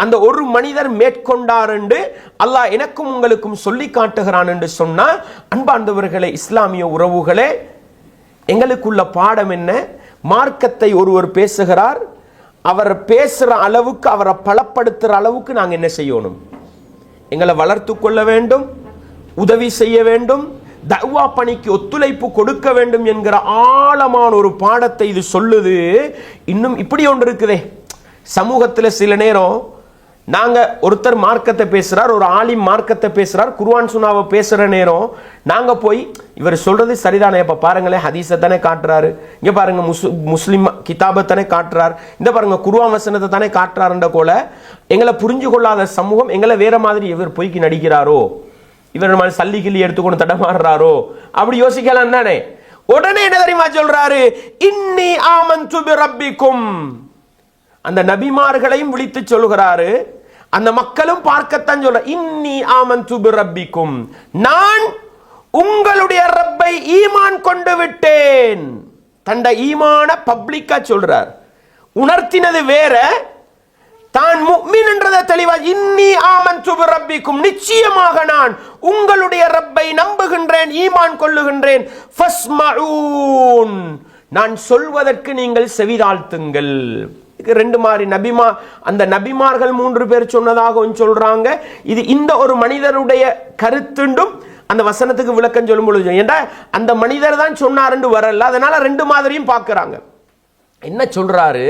அந்த ஒரு மனிதர் மேற்கொண்டார் என்று அல்லாஹ் எனக்கும் உங்களுக்கும் சொல்லி காட்டுகிறான் என்று சொன்னா, அன்பார்ந்தவர்களே, இஸ்லாமிய உறவுகளே, எங்களுக்குள்ள பாடம் என்ன? மார்க்கத்தை ஒருவர் பேசுகிறார், அவர் பேசுற அளவுக்கு, அவரை பலப்படுத்துற அளவுக்கு நாங்க என்ன செய்யணும்? எங்களை வளர்த்து கொள்ள வேண்டும், உதவி செய்ய வேண்டும், தஅவா பணிக்கு ஒத்துழைப்பு கொடுக்க வேண்டும் என்கிற ஆழமான ஒரு பாடத்தை இது சொல்லுது. இன்னும் இப்படி ஒன்று இருக்குதே, சமூகத்தில் சில நேரம் நாங்க ஒருத்தர் மார்க்கத்தை பேசுறார், ஒரு ஆலிம் மார்க்கத்தை பேசுறார், குர்ஆன் சுன்னாவை பேசுற நேரம் நாங்க போய் இவர் சொல்றது சரிதானே, இப்ப பாருங்களேன் ஹதீஸை தானே காட்டுறாரு, இங்க பாருங்க முஸ்லிம் கிதாபை தானே காட்டுறார், இந்த பாருங்க குர்ஆன் வசனத்தை தானே காட்டுறாருன்ற போல எங்களை புரிஞ்சு கொள்ளாத சமூகம் எங்களை வேற மாதிரி இவர் பொய்க்கு நடிக்கிறாரோ, இவர் மாதிரி சல்லி கிள்ளி எடுத்துக்கொண்டு தடமாடுறாரோ அப்படி யோசிக்கலாம் தானே. உடனே என்ன தெரியுமா சொல்றாரு? இன்னி ஆமன்து பிரப்பிக்கும். அந்த நபிமார்களையும் விழித்து சொல்கிறாரு, அந்த மக்களும் பார்க்கத்தான் சொல்ற, இன்னி ஆமன்து பிரப்பிக்கும், நான் உங்களுடைய ரப்பை ஈமான் கொண்டு விட்டேன். தண்ட ஈமான பப்ளிக்கா சொல்றார். உணர்த்தினது வேற, தான் முஃமின் என்றதை தெளிவா, இன்னி ஆமன்து பிரப்பிக்கும், நிச்சயமாக நான் உங்களுடைய ரப்பை நம்புகின்றேன், ஈமான் கொள்ளுகின்றேன். ஃபஸ்மஊன், நான் சொல்வதற்கு நீங்கள் செவிதாழ்த்துங்கள். ரெண்டு மாதிரி நபிமா, அந்த நபிமார்கள் 3 பேர் சொன்னதாக சொல்றாங்க. இது இந்த ஒரு மனிதருடைய கருத்துண்டும் அந்த வசனத்துக்கு விளக்கம் சொல்லும் பொழுது, ஏண்டா அந்த மனிதர் தான் சொன்னாருன்னு வரல, அதனால 2 மாதிரியும் பார்க்கறாங்க. என்ன சொல்றாரு?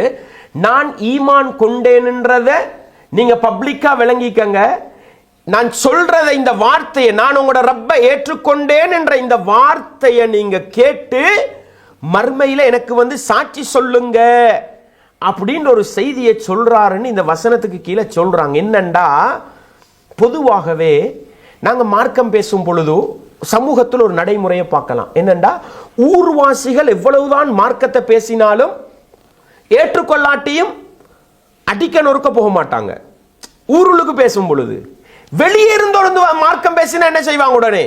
நான் ஈமான் கொண்டேன்ன்றத நீங்க பப்ளிக்கா விளங்கிக்கங்க, நான் சொல்றத இந்த வார்த்தையை, நான் உங்களோட ரப்பை ஏற்றுக்கொண்டேன் என்ற இந்த வார்த்தையை நீங்க கேட்டு மர்மையில எனக்கு சாட்சி சொல்லுங்க அப்படின்ற ஒரு செய்தியை சொல்றாருன்னு இந்த வசனத்துக்கு கீழே சொல்றாங்க. என்னண்டா, பொதுவாகவே நாங்க மார்க்கம் பேசும் பொழுது சமூகத்தில் ஒரு நடைமுறையை பார்க்கலாம். என்னண்டா, ஊர்வாசிகள் எவ்வளவுதான் மார்க்கத்தை பேசினாலும் ஏற்றுக்கொள்ளாட்டியும் அடிக்க நொறுக்க போக மாட்டாங்க. ஊருளுக்கு பேசும் பொழுது வெளியே இருந்து மார்க்கம் பேசினா என்ன செய்வாங்க? உடனே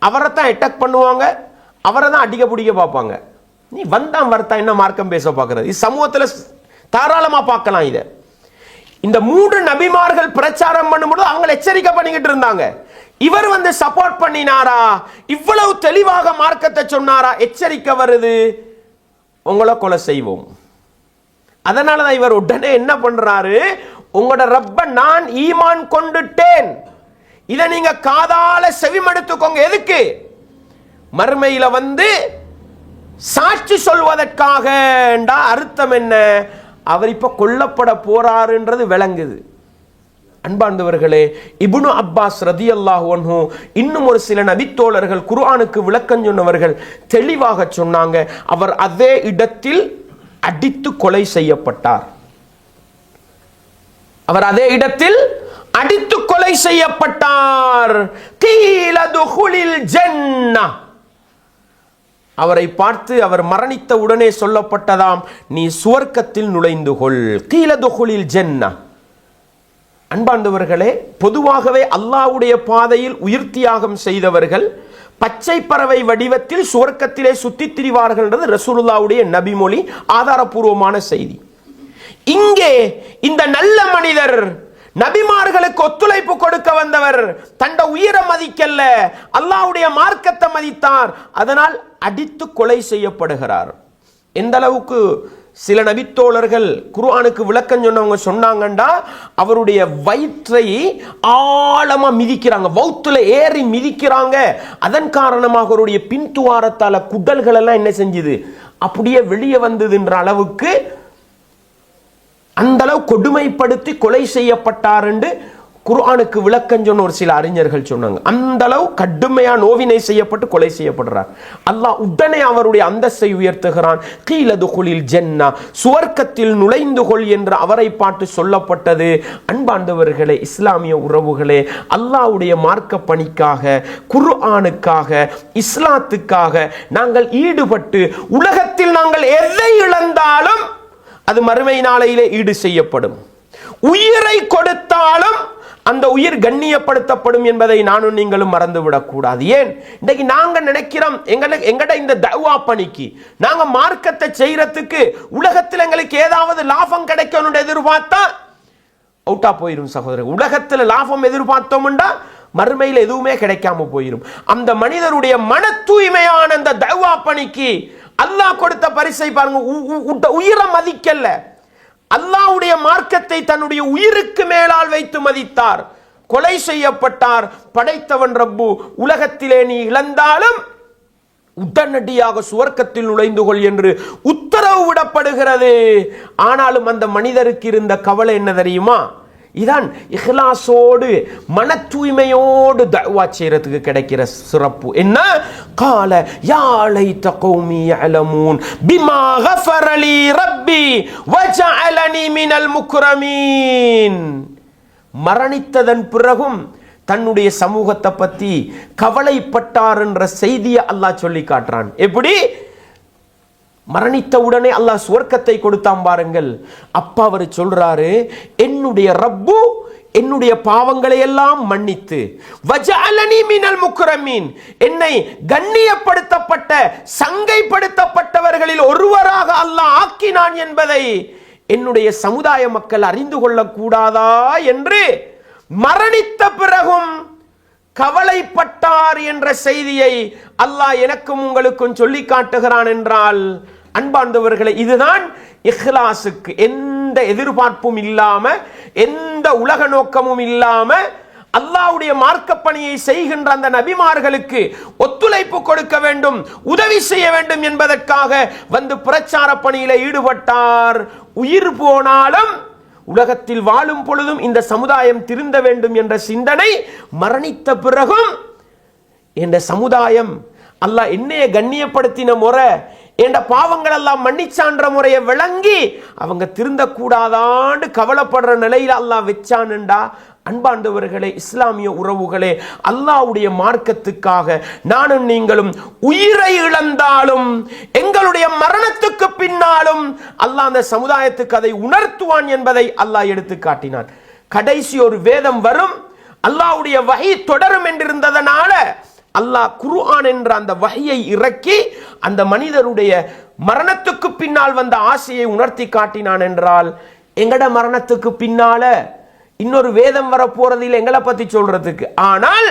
அவரை தான் அட்டாக் பண்ணுவாங்க, அவரை தான் அடிக்க பிடிக்க பார்ப்பாங்க. நீ வந்தான் வரத்தா என்ன மார்க்கம் பேச பார்க்கறது? சமூகத்தில் தாராளமா பார்க்கலாம். இதை இந்த 3 நபிமார்கள் பிரச்சாரம் பண்ணும்போது அவங்க எச்சரிக்கை பண்ணிக்கிட்டு இருந்தாங்க. இவர் சப்போர்ட் பண்ணினாரா? இவ்வளவு தெளிவாக மார்க்கத்தை சொன்னாரா? எச்சரிக்கை வருது, உங்களை கொலை செய்வோம். அதனாலதான் இவர் உடனே என்ன பண்றாரு? உங்களோட ரப்ப நான் ஈமான் கொண்டுட்டேன், இதை நீங்க காதால செவிமடுத்துக்கோங்க. எதுக்கு? மறுமையில சாட்சி சொல்வதற்காக. அர்த்தம் என்ன? அவர் இப்ப கொல்லப்பட போறாருன்றது விளங்குது. அன்பார்ந்தவர்களே, இப்னு அப்பாஸ் ரதியல்லாஹு அன்ஹு இன்னும் ஒரு சில நபித்தோழர்கள் குர்ஆனுக்கு விளக்கம் சொன்னவர்கள் தெளிவாக சொன்னாங்க, அவர் அதே இடத்தில் அடித்து கொலை செய்யப்பட்டார். அவர் அதே இடத்தில் அடித்து கொலை செய்யப்பட்டார். கீல துஹுலில் ஜன்னah, அவரை பார்த்து அவர் மரணித்த உடனே சொல்லப்பட்டதாம், நீ சுவர்க்கத்தில் நுழைந்து கொள். கீல துஹுலில் ஜன்னah. அன்பார்ந்தவர்களே, பொதுவாகவே அல்லாஹ்வுடைய பாதையில் உயிர் தியாகம் செய்தவர்கள் பச்சை பறவை வடிவத்தில் சுவர்க்கத்திலே சுத்தித் திரிவார்கள் என்றது ரசூலுல்லாஹ்வுடைய நபிமொழி, ஆதாரபூர்வமான செய்தி. இங்கே இந்த நல்ல மனிதர், நபிமார்களுக்கு ஒத்துழைப்பு கொடுக்க வந்தவர், தண்ட உயிரை மதிக்கல்ல, அல்லாஹ்வுடைய மார்க்கத்தை மதித்தார். அதனால் அடித்து கொலை செய்யப்படுகிறார். எந்த அளவுக்கு சில நபித்தோழர்கள் குர்ஆனுக்கு விளக்கம் சொன்னவங்க சொன்னாங்கண்டா, அவருடைய வயிற்றை ஆழமா மிதிக்கிறாங்க, வௌத்துல ஏறி மிதிக்கிறாங்க. அதன் காரணமாக அவருடைய பின்துவாரத்தால குடல்கள் எல்லாம் என்ன செஞ்சது, அப்படியே வெளியே வந்ததுன்ற அளவுக்கு அந்த கொடுமைப்படுத்தி கொலை செய்யப்பட்டார் என்று குர்ஆனுக்கு விளக்கம் சொன்ன ஒரு சில அறிஞர்கள் சொன்னாங்க. அந்த அளவு கடுமையா நோவினை செய்யப்பட்டு கொலை செய்யப்படுறார். அல்லாஹ் உடனே அவருடைய அந்தஸ்தை உயர்த்துகிறான். கீல துகுலில் ஜன்னா, சுவர்க்கத்தில் நுழைந்து கொள் என்று அவரை பார்த்து சொல்லப்பட்டது. அன்பாண்டவர்களே, இஸ்லாமிய உறவுகளே, அல்லாஹ்வுடைய மார்க்க பணிக்காக, குர்ஆனுக்காக, இஸ்லாத்துக்காக நாங்கள் ஈடுபட்டு உலகத்தில் நாங்கள் எதை இழந்தாலும் அது மறுமை நாளையிலே ஈடு செய்யப்படும். உயிரை கொடுத்தாலும் அந்த உயிர் கண்ணியப்படுத்தப்படும் என்பதை நானும் நீங்களும் மறந்துவிடக் கூடாது. ஏன் இன்னைக்கு நாங்க நினைக்கிறோம் எங்கட இந்த தஅவா பணிக்கு நாங்க மார்க்கத்தை செய்யறதுக்கு உலகத்தில் எங்களுக்கு ஏதாவது லாபம் கிடைக்கணும்னு எதிர்பார்த்தா அவுட்டா போயிரும் சகோதரர். உலகத்தில் லாபம் எதிர்பார்த்தோம்டா மறுமையில் எதுவுமே கிடைக்காம போயிரும். அந்த மனிதருடைய மன தூய்மையான அந்த தஅவா பணிக்கு அல்லாஹ் கொடுத்த பரிசை பாருங்க. உயிரை மதிக்கல, அல்லாஹ்வுடைய மார்க்கத்தை தன்னுடைய உயிருக்கு மேலால் வைத்து மதித்தார். கொலை செய்யப்பட்டார். படைத்தவன் ரப்பு, உலகத்திலே நீ இழந்தாலும் உடனடியாக சுவர்க்கத்தில் நுழைந்து கொள் என்று உத்தரவு விடப்படுகிறது. ஆனாலும் அந்த மனிதருக்கு இருந்த கவலை என்ன தெரியுமா? இதான் இஹ்லாஸோடு மன தூய்மையோடு தஅவா செய்யறதுக்கு கிடைக்கிற சிறப்பு. என்ன? கால யா லைத கௌமி யஅலமூன் பிமா கஃபர லி ரப்பி வஜஅலனி மினல் முக்ரமீன். மரணித்ததன் பிறகும் தன்னுடைய சமூகத்தை பத்தி கவலைப்பட்டார் என்ற செய்தியை அல்லாஹ் சொல்லி காட்டுறான். எப்படி? மரணித்த உடனே அல்லாஹ் சுவர்க்கத்தை கொடுத்தான் பாருங்கள். அப்பா அவர் சொல்றாரு, என்னுடைய ரப்பு என்னுடைய பாவங்களை எல்லாம் மன்னித்து வஜஅலனி மினல் முக்ரமீன், என்னை கண்ணியப்படுத்தப்பட்ட சங்கைப்படுத்தப்பட்டவர்களில் ஒருவராக அல்லாஹ் ஆக்கினான் என்பதை என்னுடைய சமுதாய மக்கள் அறிந்து கொள்ளக்கூடாதா என்று மரணித்த பிறகும் கவலைப்பட்டார் என்ற செய்தியை அல்லாஹ் எனக்கும் உங்களுக்கும் சொல்லி காட்டுகிறான் என்றால், அன்பார்ந்தவர்களே, இதுதான் இஹ்லாஸுக்கு எந்த எதிர்பார்ப்பும் இல்லாம, எந்த உலக நோக்கமும் இல்லாம அல்லாஹ்வுடைய மார்க்க பணியை செய்கின்ற அந்த நபிமார்களுக்கு ஒத்துழைப்பு கொடுக்க வேண்டும், உதவி செய்ய வேண்டும் என்பதற்காக வந்து பிரச்சார பணியில ஈடுபட்டார். உயிர் போனாலும் உலகத்தில் வாழும் பொழுதும் இந்த சமுதாயம் திருந்த வேண்டும் என்ற சிந்தனை மரணித்த பிறகும் என்ற சமுதாயம் அல்லாஹ் என்னைய கண்ணியப்படுத்தின முறை, என்ற பாவங்கள் எல்லாம் மன்னிச்சான்ற முறையை விளங்கி அவங்க திருந்த கூடாதான்னு கவலைப்படுற நிலையில் அல்லாஹ் வச்சானுண்டா. அன்பாண்டவர்களே, இஸ்லாமிய உறவுகளே, அல்லாஹ்வுடைய மார்க்கத்துக்காக நானும் நீங்களும் உயிரை இழந்தாலும் எங்களுடைய மரணத்துக்கு பின்னாலும் அல்லாஹ் அந்த சமுதாயத்துக்கு அதை உணர்த்துவான் என்பதை அல்லாஹ் எடுத்து காட்டினான். கடைசி ஒரு வேதம் வரும், அல்லாஹ்வுடைய வஹி தொடரும் என்றிருந்ததனால அல்லாஹ் குர்ஆன் என்ற அந்த வஹியை இறக்கி அந்த மனிதருடைய மரணத்துக்கு பின்னால் வந்த ஆசையை உணர்த்தி காட்டினான். என்றால் எங்கட மரணத்துக்கு பின்னால இன்னொரு வேதம் வர போறதில்லை எங்களை பத்தி சொல்றதுக்கு. ஆனால்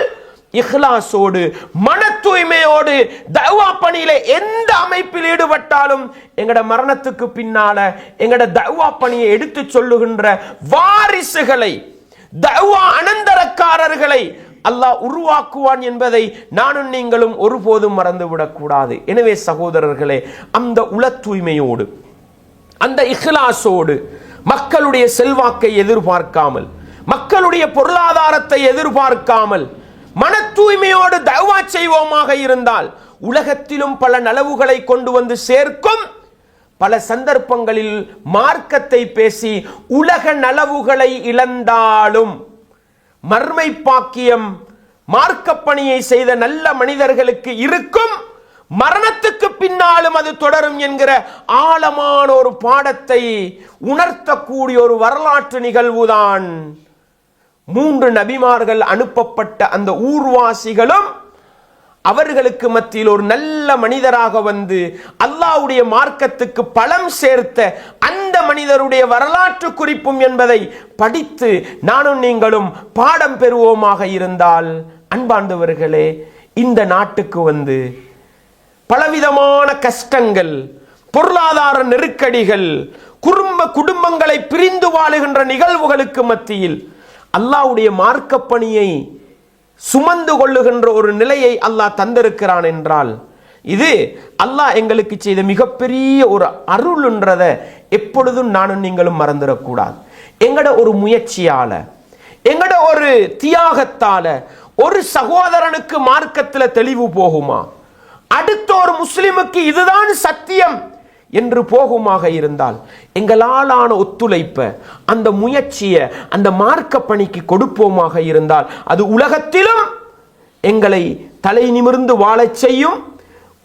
இஹ்லாஸோடு மன தூய்மையோடு தஅவா பணியில எந்த அமைப்பில் ஈடுபட்டாலும் எங்கட மரணத்துக்கு பின்னால எங்கட தஅவா பணியை எடுத்து சொல்லுகின்ற வாரிசுகளை, தஅவா அனந்தரக்காரர்களை அல்லாஹ் உருவாக்குவான் என்பதை நானும் நீங்களும் ஒருபோதும் மறந்துவிடக் கூடாது. எனவே சகோதரர்களே, அந்த உள தூய்மையோடு, அந்த இஹ்லாஸோடு, மக்களுடைய செல்வாக்கை எதிர்பார்க்காமல், மக்களுடைய பொருளாதாரத்தை எதிர்பார்க்காமல் மன தூய்மையோடு தஅவா செய்வோமாக இருந்தால் உலகத்திலும் பல நலவுகளை கொண்டு வந்து சேர்க்கும். பல சந்தர்ப்பங்களில் மார்க்கத்தை பேசி உலக நலவுகளை இழந்தாலும் மர்மை பாக்கியம் மார்க்க பணியை செய்த நல்ல மனிதர்களுக்கு இருக்கும். மரணத்துக்கு பின்னாலும் அது தொடரும் என்கிற ஆழமான ஒரு பாடத்தை உணர்த்தக்கூடிய ஒரு வரலாற்று நிகழ்வுதான் 3 நபிமார்கள் அனுப்பப்பட்ட அந்த ஊர்வாசிகளும் அவர்களுக்கு மத்தியில் ஒரு நல்ல மனிதராக வந்து அல்லாஹ்வுடைய மார்க்கத்துக்கு பலம் சேர்த்த அந்த மனிதருடைய வரலாற்று குறிப்பும் என்பதை படித்து நானும் நீங்களும் பாடம் பெறுவோமாக இருந்தால், அன்பாண்டவர்களே, இந்த நாட்டுக்கு வந்து பலவிதமான கஷ்டங்கள், பொருளாதார நெருக்கடிகள், குடும்பங்களை பிரிந்து வாழுகின்ற நிகழ்வுகளுக்கு மத்தியில் அல்லாஹ்வுடைய மார்க்க பணியை சுமந்து கொள்ளுகின்ற ஒரு நிலையை அல்லாஹ் தந்திருக்கிறான் என்றால் இது அல்லாஹ் எங்களுக்கு செய்த மிகப்பெரிய ஒரு அருள் என்றதை எப்பொழுதும் நானும் நீங்களும் மறந்துடக்கூடாது. எங்கட ஒரு முயற்சியால, எங்கட ஒரு தியாகத்தால ஒரு சகோதரனுக்கு மார்க்கத்தில் தெளிவு போகுமா? அடுத்த ஒரு முஸ்லிமுக்கு இதுதான் சத்தியம் என்று போகுமாக இருந்தால் எங்களாலான ஒத்துழைப்ப, அந்த முயற்சியை அந்த மார்க்க பணிக்கு கொடுப்போமாக இருந்தால் அது உலகத்திலும் எங்களை தலை நிமிர்ந்து வாழச் செய்யும்.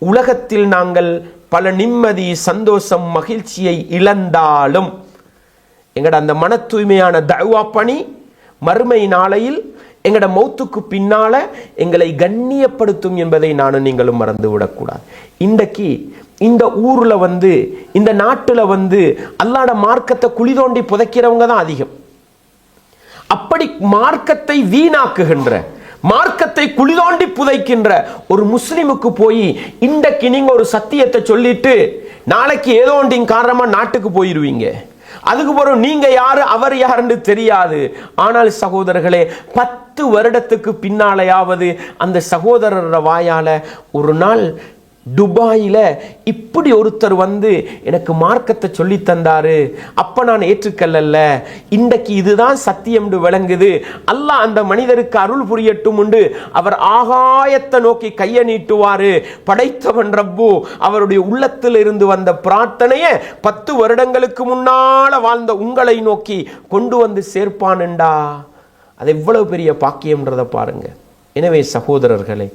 உலகத்தில் நாங்கள் பல நிம்மதி, சந்தோஷம், மகிழ்ச்சியை இழந்தாலும் எங்கட அந்த மன தூய்மையான தஅவா பணி மறுமை நாளையில் எங்கட மௌத்துக்கு பின்னால எங்களை கண்ணியப்படுத்தும் என்பதை நானும் நீங்களும் மறந்து விடக்கூடாது. இன்றைக்கு இந்த ஊர்ல இந்த நாட்டுல அல்லாஹ்வுடைய மார்க்கத்தை குழி தோண்டி புதைக்கிறவங்க தான் அதிகம். அப்படி மார்க்கத்தை வீணாக்குகின்ற, மார்க்கத்தை குழி தோண்டி புதைக்கின்ற ஒரு முஸ்லிமுக்கு போய் இன்றைக்கு நீங்க ஒரு சத்தியத்தை சொல்லிட்டு நாளைக்கு ஏதோ ஒன்றின் காரணமா நாட்டுக்கு போயிருவீங்க. அதுக்கு பிறகு நீங்க யாரு அவர் யாருன்னு தெரியாது. ஆனால் சகோதரர்களே, 10 வருடத்துக்கு பின்னாலேயாவது அந்த சகோதரர் வாயால ஒரு நாள் துபாயில இப்படி ஒருத்தர் எனக்கு மார்க்கத்தை சொல்லி தந்தாரு, அப்ப நான் ஏற்றுக்கல்ல, இன்றைக்கு இதுதான் சத்தியம் விளங்குது, அல்லாஹ் அந்த மனிதருக்கு அருள் புரியட்டும் உண்டு, அவர் ஆகாயத்தை நோக்கி கையை நீட்டுவாரு, படைத்தவன் ரப்பு அவருடைய உள்ளத்தில் இருந்து வந்த பிரார்த்தனையை 10 வருடங்களுக்கு முன்னால வாழ்ந்த உங்களை நோக்கி கொண்டு சேர்ப்பானுண்டா. அது எவ்வளவு பெரிய பாக்கியம்ன்றதை பாருங்க. எனவே சகோதரர்களே,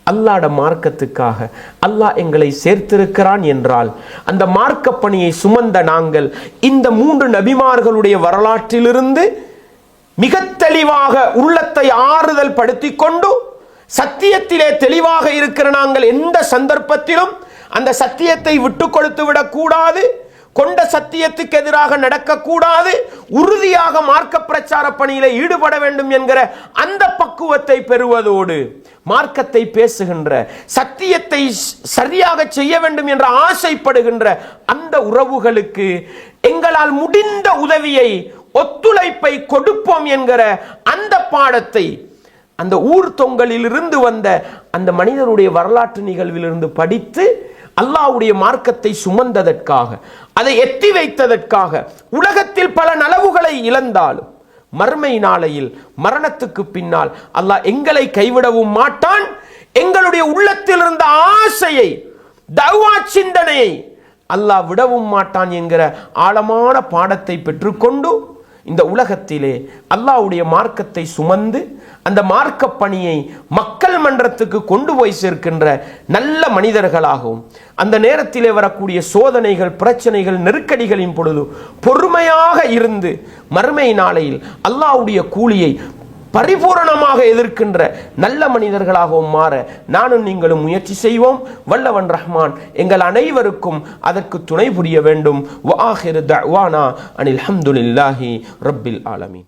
அல்லாஹ்வுடைய மார்க்கத்துக்காக அல்லாஹ் எங்களை சேர்த்திருக்கிறான் என்றால் அந்த மார்க்க பணியை சுமந்த நாங்கள் இந்த 3 நபிமார்களுடைய வரலாற்றிலிருந்து மிக தெளிவாக உள்ளத்தை ஆறுதல் படுத்தி கொண்டு சத்தியத்திலே தெளிவாக இருக்கிற நாங்கள் எந்த சந்தர்ப்பத்திலும் அந்த சத்தியத்தை விட்டு கொடுத்து விடக்கூடாது, கொண்ட சத்தியத்துக்கு எதிராக நடக்கக்கூடாது, உறுதியாக மார்க்க பிரச்சார பணியில ஈடுபட வேண்டும் என்கிற அந்த பக்குவத்தை பெறுவதோடு மார்க்கத்தை பேசுகின்ற, சத்தியத்தை சரியாக செய்ய வேண்டும் என்று ஆசைப்படுகின்ற அந்த உறவுகளுக்கு எங்களால் முடிந்த உதவியை, ஒத்துழைப்பை கொடுப்போம் என்கிற அந்த பாடத்தை அந்த ஊர் தொங்கலில் இருந்து வந்த அந்த மனிதனுடைய வரலாற்று நிகழ்விலிருந்து படித்து அல்லாஹ்வுடைய மார்க்கத்தை சுமந்ததற்காக, அதை எத்தி வைத்ததற்காக உலகத்தில் பல நலவுகளை இழந்தாலும் மறுமை நாளையில் மரணத்துக்கு பின்னால் அல்லாஹ் எங்களை கைவிடவும் மாட்டான். எங்களுடைய உள்ளத்தில் இருந்த ஆசையை, தஅவா சிந்தனையை அல்லாஹ் விடவும் மாட்டான் என்கிற ஆழமான பாடத்தை பெற்றுக்கொண்டு இந்த உலகத்திலே அல்லாஹ்வுடைய மார்க்கத்தை சுமந்து அந்த மார்க்க பணியை மக்கள் மன்றத்துக்கு கொண்டு போய் சேர்க்கின்ற நல்ல மனிதர்களாகவும், அந்த நேரத்திலே வரக்கூடிய சோதனைகள், பிரச்சனைகள், நெருக்கடிகளின் பொழுது பொறுமையாக இருந்து மறுமை நாளையில் அல்லாஹ்வுடைய கூலியை பரிபூரணமாக எதிர்க்கின்ற நல்ல மனிதர்களாகவும் மாற நானும் நீங்களும் முயற்சி செய்வோம். வல்லவன் ரஹ்மான் எங்கள் அனைவருக்கும் அதற்கு துணை புரிய வேண்டும். வஆஹிரு தஅவானா அனில் ஹம்துலில்லாஹி ரப்பில் ஆலமீன்.